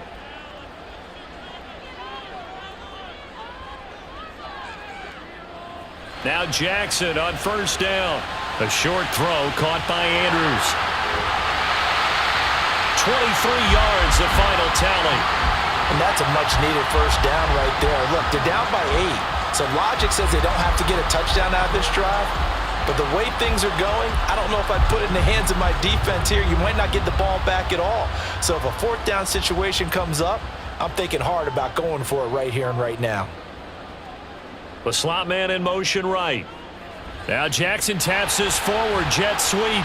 Now Jackson on 1st down. A short throw caught by Andrews. 23 yards, the final tally. And that's a much-needed 1st down right there. Look, they're down by 8. So logic says they don't have to get a touchdown out of this drive. But the way things are going, I don't know if I'd put it in the hands of my defense here. You might not get the ball back at all. So if a 4th down situation comes up, I'm thinking hard about going for it right here and right now. The slot man in motion right. Now Jackson taps this forward jet sweep.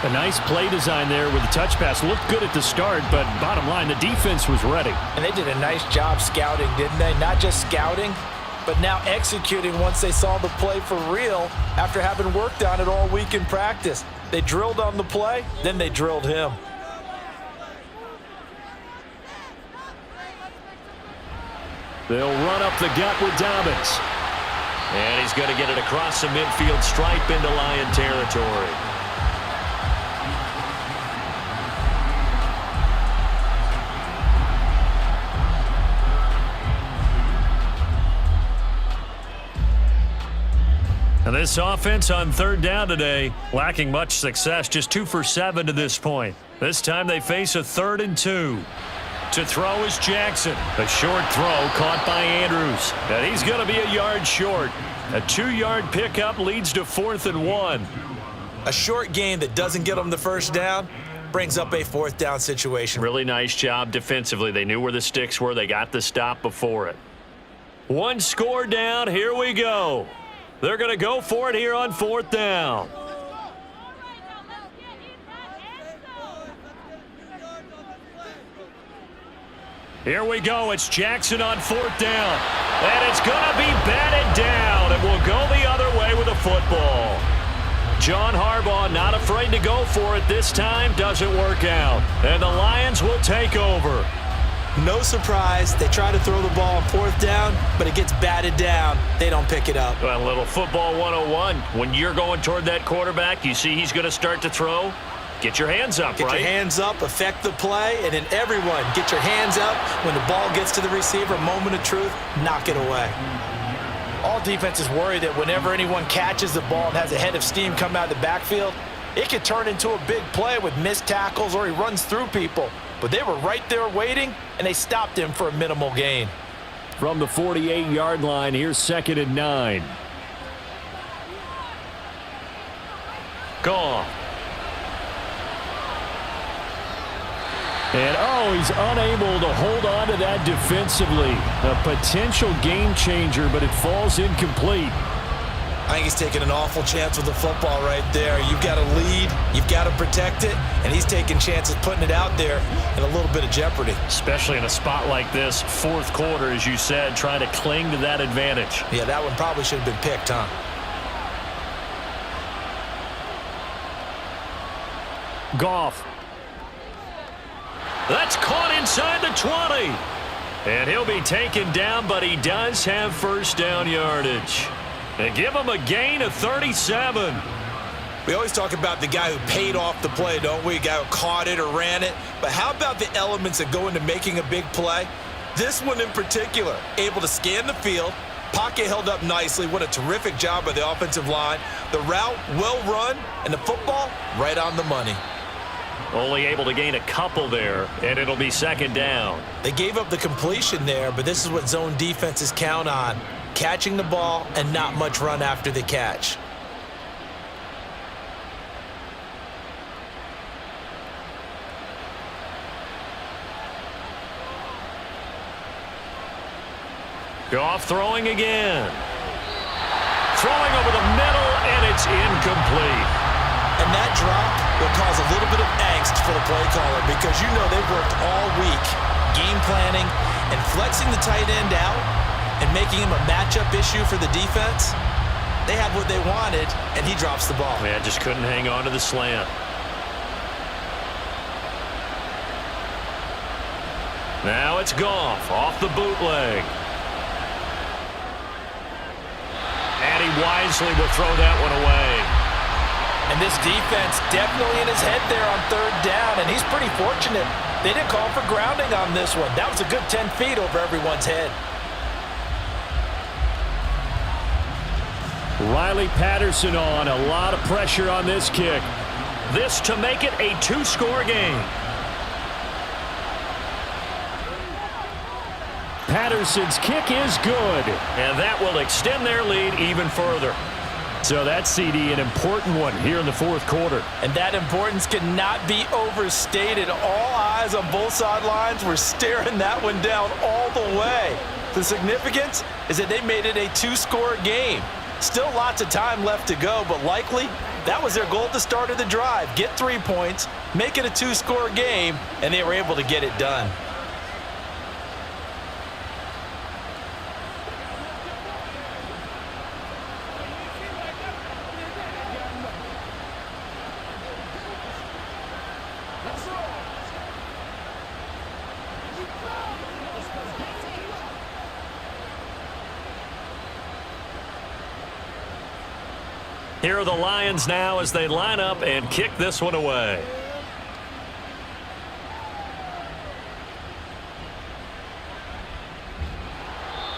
A nice play design there with the touch pass. Looked good at the start, but bottom line, the defense was ready. And they did a nice job scouting, didn't they? Not just scouting, but now executing once they saw the play for real after having worked on it all week in practice. They drilled on the play, then they drilled him. They'll run up the gut with Dobbins. And he's going to get it across the midfield stripe into Lion territory. And this offense on 3rd down today, lacking much success, just 2 for 7 to this point. This time they face a 3rd and 2. To throw is Jackson. A short throw caught by Andrews. And he's going to be a yard short. A 2-yard pickup leads to 4th and 1. A short gain that doesn't get them the 1st down brings up a 4th down situation. Really nice job defensively. They knew where the sticks were. They got the stop before it. 1 score down. Here we go. They're going to go for it here on 4th down. Here we go. It's Jackson on 4th down. And it's going to be batted down. And we'll go the other way with a football. John Harbaugh not afraid to go for it this time. Doesn't work out. And the Lions will take over. No surprise, they try to throw the ball on 4th down, but it gets batted down. They don't pick it up. Well, a little football 101. When you're going toward that quarterback, you see he's going to start to throw. Get your hands up, Get your hands up, affect the play, and then everyone get your hands up. When the ball gets to the receiver, moment of truth, knock it away. All defenses worry that whenever anyone catches the ball and has a head of steam come out of the backfield, it could turn into a big play with missed tackles or he runs through people. But they were right there waiting, and they stopped him for a minimal gain. From the 48-yard line, here's 2nd and 9. Goff. And, he's unable to hold on to that defensively. A potential game changer, but it falls incomplete. I think he's taking an awful chance with the football right there. You've got to lead, you've got to protect it, and he's taking chances putting it out there in a little bit of jeopardy. Especially in a spot like this, fourth quarter, as you said, trying to cling to that advantage. Yeah, that one probably should have been picked, huh? Goff. That's caught inside the 20. And he'll be taken down, but he does have first down yardage. They give him a gain of 37. We always talk about the guy who paid off the play, don't we? A guy who caught it or ran it. But how about the elements that go into making a big play? This one in particular, able to scan the field, pocket held up nicely. What a terrific job by the offensive line. The route, well run, and the football, right on the money. Only able to gain a couple there, and it'll be 2nd down. They gave up the completion there, but this is what zone defenses count on. Catching the ball and not much run after the catch. Goff throwing again. Throwing over the middle, and it's incomplete. And that drop will cause a little bit of angst for the play caller because you know they've worked all week game planning and flexing the tight end out and making him a matchup issue for the defense. They have what they wanted, and he drops the ball. Yeah, just couldn't hang on to the slant. Now it's Goff off the bootleg. And he wisely will throw that one away. And this defense definitely in his head there on 3rd down, and he's pretty fortunate. They didn't call for grounding on this one. That was a good 10 feet over everyone's head. Riley Patterson on. A lot of pressure on this kick. This to make it a 2-score game. Patterson's kick is good, and that will extend their lead even further. So that CD, an important one here in the fourth quarter. And that importance cannot be overstated. All eyes on both sidelines were staring that one down all the way. The significance is that they made it a 2-score game. Still lots of time left to go, but likely that was their goal at the start of the drive. Get 3 points, make it a 2-score game, and they were able to get it done. Here are the Lions now as they line up and kick this one away.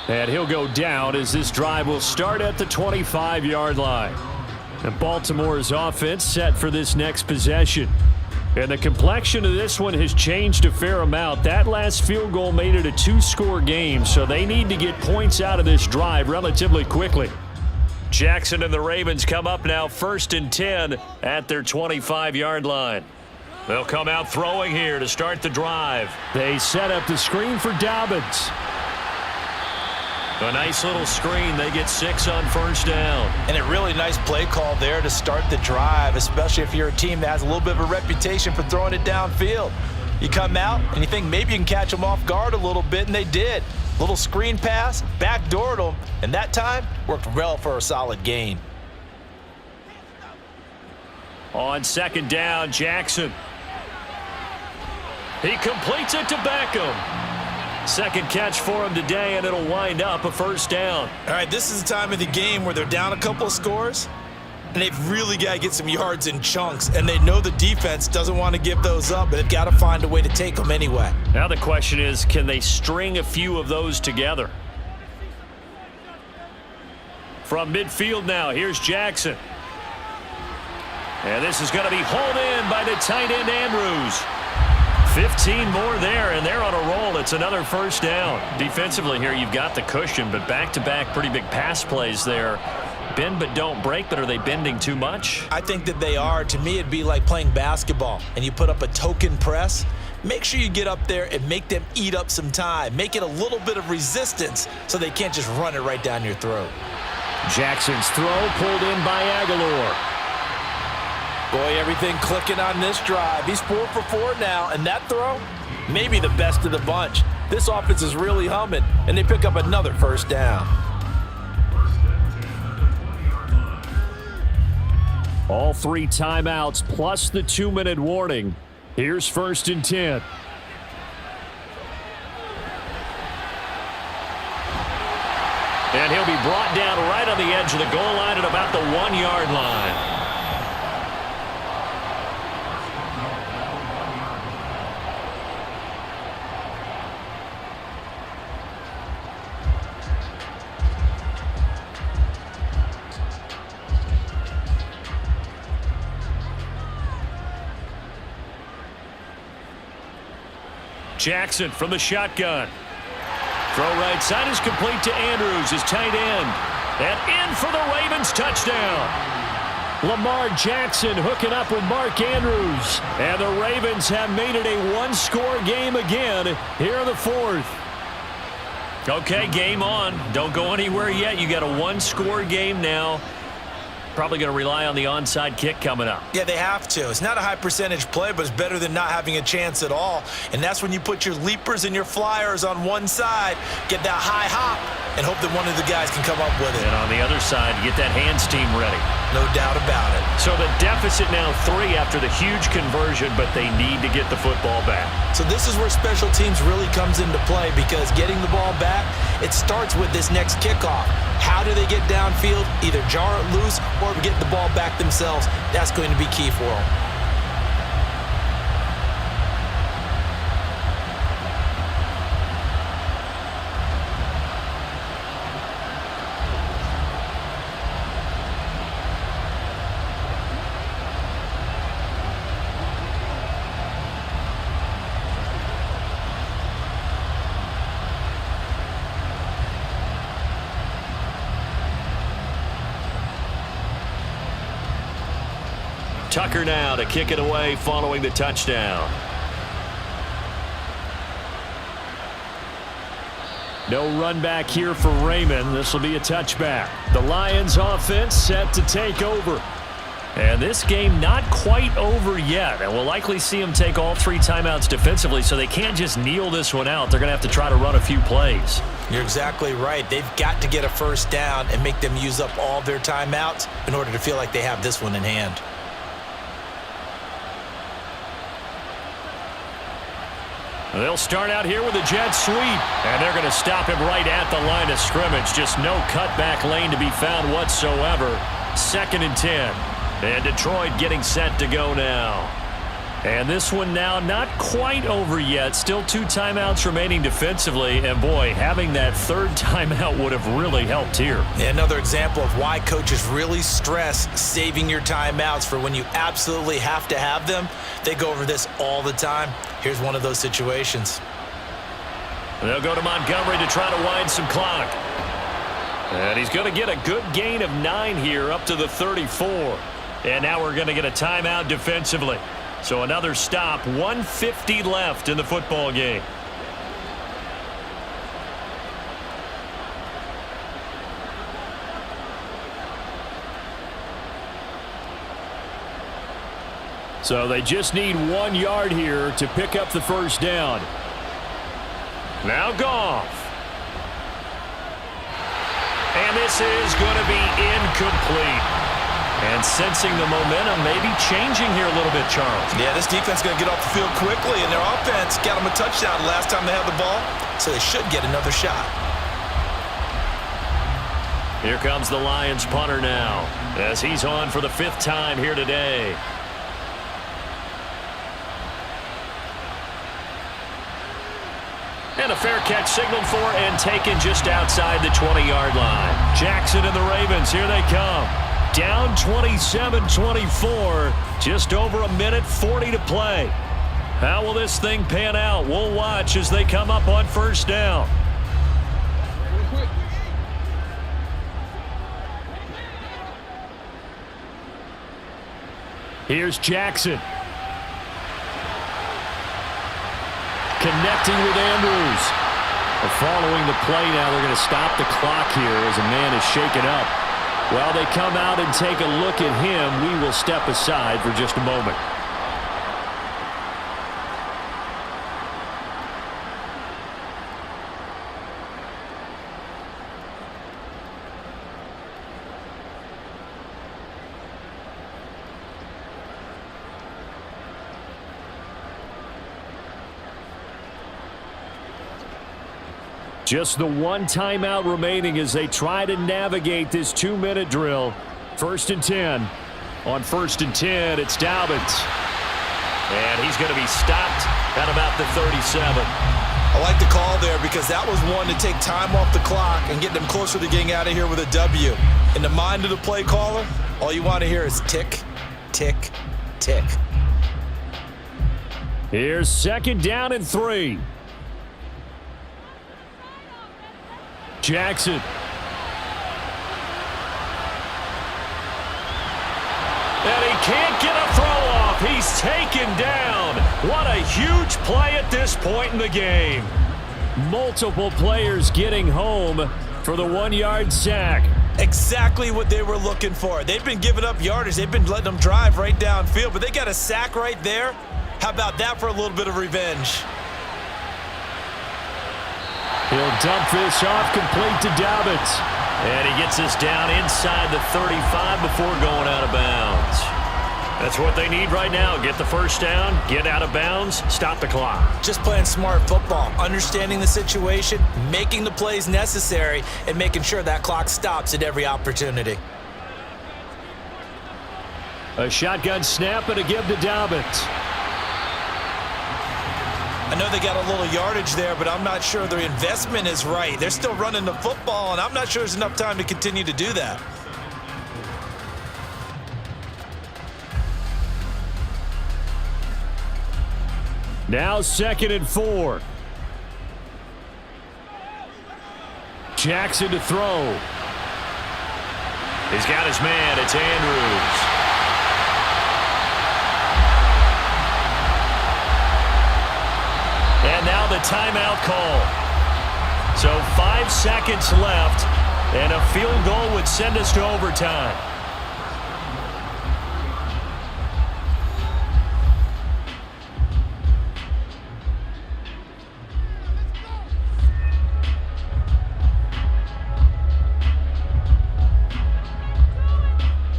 And he'll go down as this drive will start at the 25-yard line. And Baltimore's offense set for this next possession. And the complexion of this one has changed a fair amount. That last field goal made it a 2-score game, so they need to get points out of this drive relatively quickly. Jackson and the Ravens come up now 1st and 10 at their 25-yard line. They'll come out throwing here to start the drive. They set up the screen for Dobbins. A nice little screen. They get 6 on 1st down. And a really nice play call there to start the drive, especially if you're a team that has a little bit of a reputation for throwing it downfield. You come out and you think maybe you can catch them off guard a little bit, and they did. Little screen pass, backdoored them, and that time worked well for a solid gain. On 2nd down, Jackson. He completes it to Beckham. Second catch for him today, and it'll wind up a 1st down. All right, this is the time of the game where they're down a couple of scores. and they've really got to get some yards in chunks, and they know the defense doesn't want to give those up, but they've got to find a way to take them anyway. Now the question is, can they string a few of those together? From midfield now, here's Jackson. And this is going to be hauled in by the tight end Andrews. 15 more there, and they're on a roll. It's another first down. Defensively here, you've got the cushion, but back-to-back pretty big pass plays there. Bend but don't break, but are they bending too much? I think that they are. To me, it'd be like playing basketball, and you put up a token press. Make sure you get up there and make them eat up some time. Make it a little bit of resistance so they can't just run it right down your throat. Jackson's throw pulled in by Aguilar. Boy, everything clicking on this drive. He's 4 for 4 now, and that throw, maybe the best of the bunch. This offense is really humming, and they pick up another first down. All 3 timeouts plus the 2-minute warning. Here's 1st and 10. And he'll be brought down right on the edge of the goal line at about the 1-yard line. Jackson from the shotgun. Throw right side is complete to Andrews, his tight end. And in for the Ravens touchdown. Lamar Jackson hooking up with Mark Andrews. And the Ravens have made it a one-score game again here in the 4th. Okay, game on. Don't go anywhere yet. You got a one-score game now. Probably going to rely on the onside kick coming up. Yeah, they have to. It's not a high percentage play, but it's better than not having a chance at all. And that's when you put your leapers and your flyers on one side, get that high hop, and hope that one of the guys can come up with it. And on the other side, get that hands team ready. No doubt about it. So the deficit now 3 after the huge conversion, but they need to get the football back. So this is where special teams really comes into play, because getting the ball back, it starts with this next kickoff. How do they get downfield? Either jar it loose or get the ball back themselves. That's going to be key for them. Tucker now to kick it away following the touchdown. No run back here for Raymond. This will be a touchback. The Lions offense set to take over. And this game not quite over yet. And we'll likely see them take all 3 timeouts defensively, so they can't just kneel this one out. They're going to have to try to run a few plays. You're exactly right. They've got to get a first down and make them use up all their timeouts in order to feel like they have this one in hand. They'll start out here with a jet sweep, and they're going to stop him right at the line of scrimmage. Just no cutback lane to be found whatsoever. 2nd and 10. And Detroit getting set to go now. And this one now not quite over yet. Still 2 timeouts remaining defensively. And, boy, having that 3rd timeout would have really helped here. Another example of why coaches really stress saving your timeouts for when you absolutely have to have them. They go over this all the time. Here's one of those situations. They'll go to Montgomery to try to wind some clock. And he's going to get a good gain of 9 here up to the 34. And now we're going to get a timeout defensively. So another stop, 1:50 left in the football game. So they just need 1 yard here to pick up the first down. Now Goff. And this is going to be incomplete. And sensing the momentum maybe changing here a little bit, Charles. Yeah, this defense is going to get off the field quickly, and their offense got them a touchdown last time they had the ball, so they should get another shot. Here comes the Lions punter now, as he's on for the 5th time here today. And a fair catch signaled for and taken just outside the 20-yard line. Jackson and the Ravens, here they come. Down 27-24, just over a minute 40 to play. How will this thing pan out? We'll watch as they come up on 1st down. Here's Jackson. Connecting with Andrews. Following the play now, they're going to stop the clock here as a man is shaken up. While they come out and take a look at him, we will step aside for just a moment. Just the one timeout remaining as they try to navigate this 2-minute drill. 1st and 10. On 1st and 10, it's Dobbins. And he's going to be stopped at about the 37. I like the call there because that was one to take time off the clock and get them closer to getting out of here with a W. In the mind of the play caller, all you want to hear is tick, tick, tick. Here's 2nd down and 3. Jackson. And he can't get a throw off. He's taken down. What a huge play at this point in the game. Multiple players getting home for the 1-yard sack. Exactly what they were looking for. They've been giving up yardage. They've been letting them drive right downfield, but they got a sack right there. How about that for a little bit of revenge? He'll dump this off complete to Dobbins. And he gets this down inside the 35 before going out of bounds. That's what they need right now. Get the 1st down, get out of bounds, stop the clock. Just playing smart football, understanding the situation, making the plays necessary, and making sure that clock stops at every opportunity. A shotgun snap and a give to Dobbins. I know they got a little yardage there, but I'm not sure their investment is right. They're still running the football, and I'm not sure there's enough time to continue to do that. Now 2nd and 4. Jackson to throw. He's got his man. It's Andrews. And now the timeout call. So 5 seconds left, and a field goal would send us to overtime.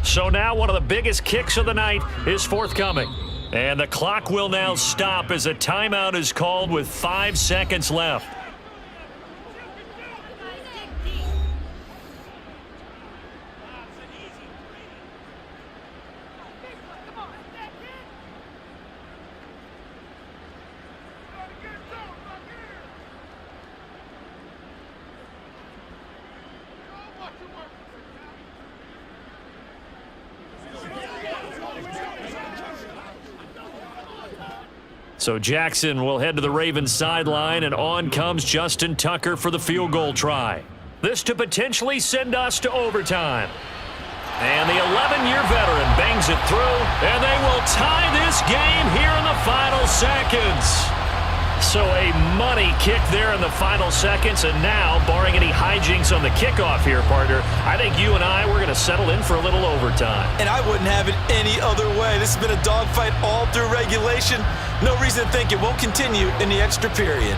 So now one of the biggest kicks of the night is forthcoming. And the clock will now stop as a timeout is called with 5 seconds left. So Jackson will head to the Ravens sideline, and on comes Justin Tucker for the field goal try. This to potentially send us to overtime. And the 11-year veteran bangs it through, and they will tie this game here in the final seconds. So a money kick there in the final seconds, and now, barring any hijinks on the kickoff here, partner, I think you and I, we're going to settle in for a little overtime. And I wouldn't have it any other way. This has been a dogfight all through regulation. No reason to think it won't continue in the extra period.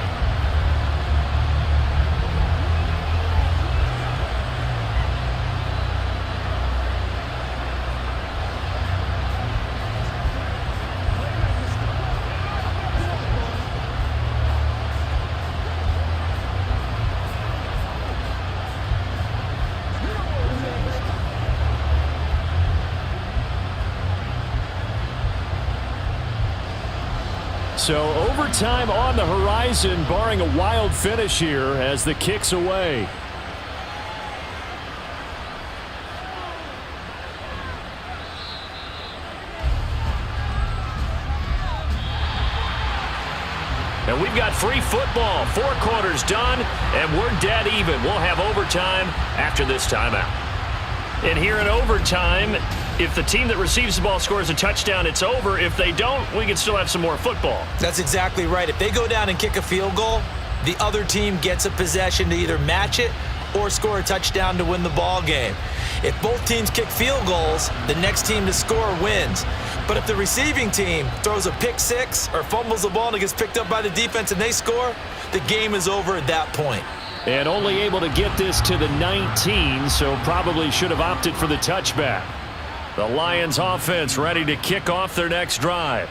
so overtime on the horizon, barring a wild finish here as the kick's away. And we've got free football. 4 quarters done, and we're dead even. We'll have overtime after this timeout. And here in overtime, if the team that receives the ball scores a touchdown, it's over. If they don't, we can still have some more football. That's exactly right. If they go down and kick a field goal, the other team gets a possession to either match it or score a touchdown to win the ball game. If both teams kick field goals, the next team to score wins. But if the receiving team throws a pick six or fumbles the ball and it gets picked up by the defense and they score, the game is over at that point. And only able to get this to the 19, so probably should have opted for the touchback. The Lions offense ready to kick off their next drive.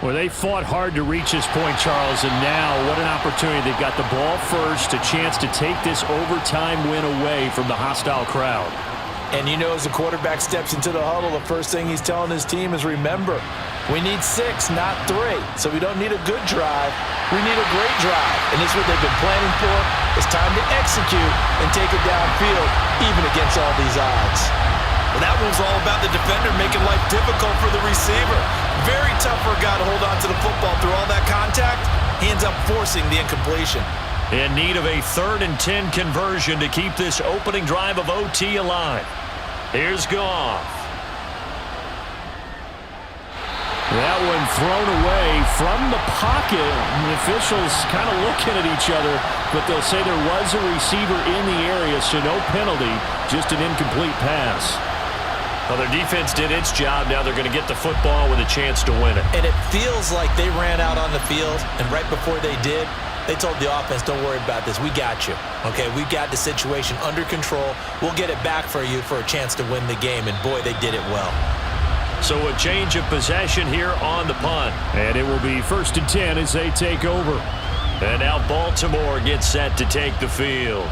Well, they fought hard to reach this point, Charles, and now what an opportunity. They've got the ball first, a chance to take this overtime win away from the hostile crowd. And you know, as the quarterback steps into the huddle, the first thing he's telling his team is, remember, we need 6, not 3. So we don't need a good drive. We need a great drive. And this is what they've been planning for. It's time to execute and take it downfield, even against all these odds. Well, that one's all about the defender making life difficult for the receiver. Very tough for a guy to hold on to the football through all that contact. He ends up forcing the incompletion. In need of a 3rd and 10 conversion to keep this opening drive of OT alive. Here's Goff. That one thrown away from the pocket. The officials kind of looking at each other, but they'll say there was a receiver in the area, so no penalty, just an incomplete pass. Well, their defense did its job. Now they're going to get the football with a chance to win it. And it feels like they ran out on the field, and right before they did, they told the offense, don't worry about this. We got you. Okay, we got the situation under control. We'll get it back for you for a chance to win the game. And, boy, they did it well. So a change of possession here on the punt. And it will be 1st and 10 as they take over. And now Baltimore gets set to take the field.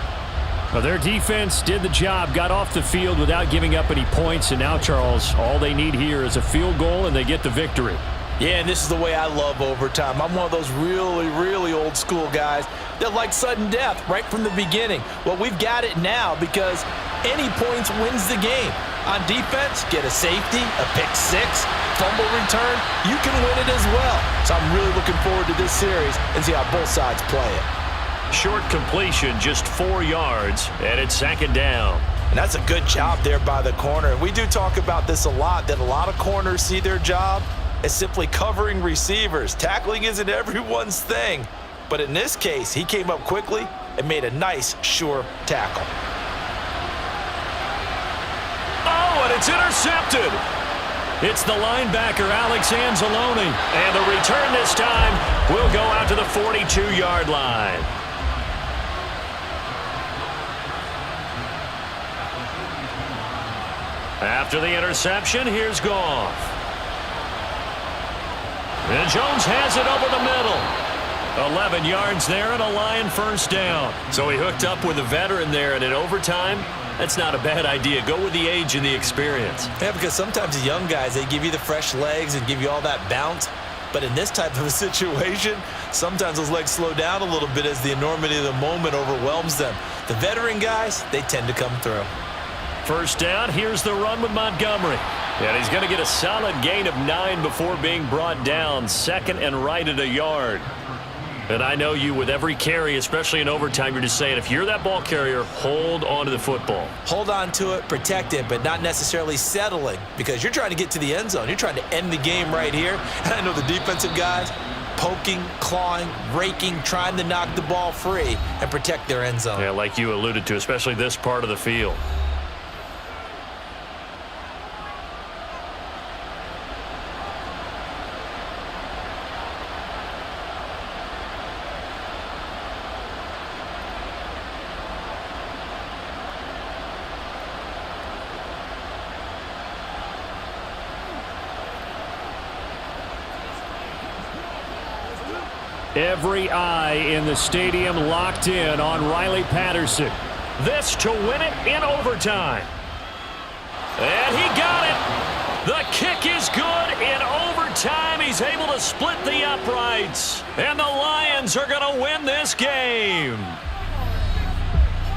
Well, their defense did the job, got off the field without giving up any points. And now, Charles, all they need here is a field goal, and they get the victory. Yeah, and this is the way I love overtime. I'm one of those really, really old school guys that like sudden death right from the beginning. Well, we've got it now because any points wins the game. On defense, get a safety, a pick six, fumble return, you can win it as well. So I'm really looking forward to this series and see how both sides play it. Short completion, just 4 yards, and it's 2nd down. And that's a good job there by the corner. And we do talk about this a lot, that a lot of corners see their job as simply covering receivers. Tackling isn't everyone's thing. But in this case, he came up quickly and made a nice, sure tackle. Oh, and it's intercepted. It's the linebacker, Alex Anzalone. And the return this time will go out to the 42-yard line. After the interception, here's Goff. And Jones has it over the middle. 11 yards there and a Lion 1st down. So he hooked up with a veteran there, and in overtime, that's not a bad idea. Go with the age and the experience. Yeah, because sometimes the young guys, they give you the fresh legs and give you all that bounce. But in this type of a situation, sometimes those legs slow down a little bit as the enormity of the moment overwhelms them. The veteran guys, they tend to come through. 1st down, here's the run with Montgomery. And he's going to get a solid gain of 9 before being brought down. 2nd and right at a yard. And I know you, with every carry, especially in overtime, you're just saying, if you're that ball carrier, hold on to the football. Hold on to it, protect it, but not necessarily settling, because you're trying to get to the end zone. You're trying to end the game right here. And I know the defensive guys poking, clawing, raking, trying to knock the ball free and protect their end zone. Yeah, like you alluded to, especially this part of the field. Every eye in the stadium locked in on Riley Patterson. This to win it in overtime. And he got it. The kick is good in overtime. He's able to split the uprights. And the Lions are going to win this game.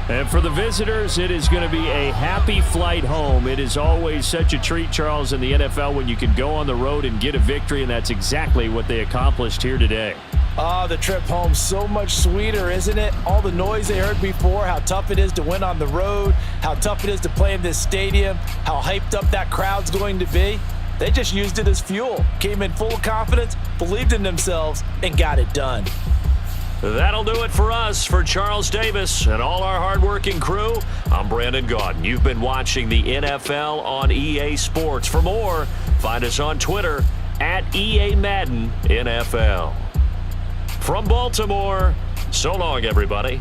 And for the visitors, it is going to be a happy flight home. It is always such a treat, Charles, in the NFL when you can go on the road and get a victory, and that's exactly what they accomplished here today. The trip home, so much sweeter, isn't it? All the noise they heard before, how tough it is to win on the road, how tough it is to play in this stadium, how hyped up that crowd's going to be. They just used it as fuel, came in full of confidence, believed in themselves, and got it done. That'll do it for us. For Charles Davis and all our hardworking crew, I'm Brandon Gaudin. You've been watching the NFL on EA Sports. For more, find us on Twitter at EA Madden NFL. From Baltimore, so long, everybody.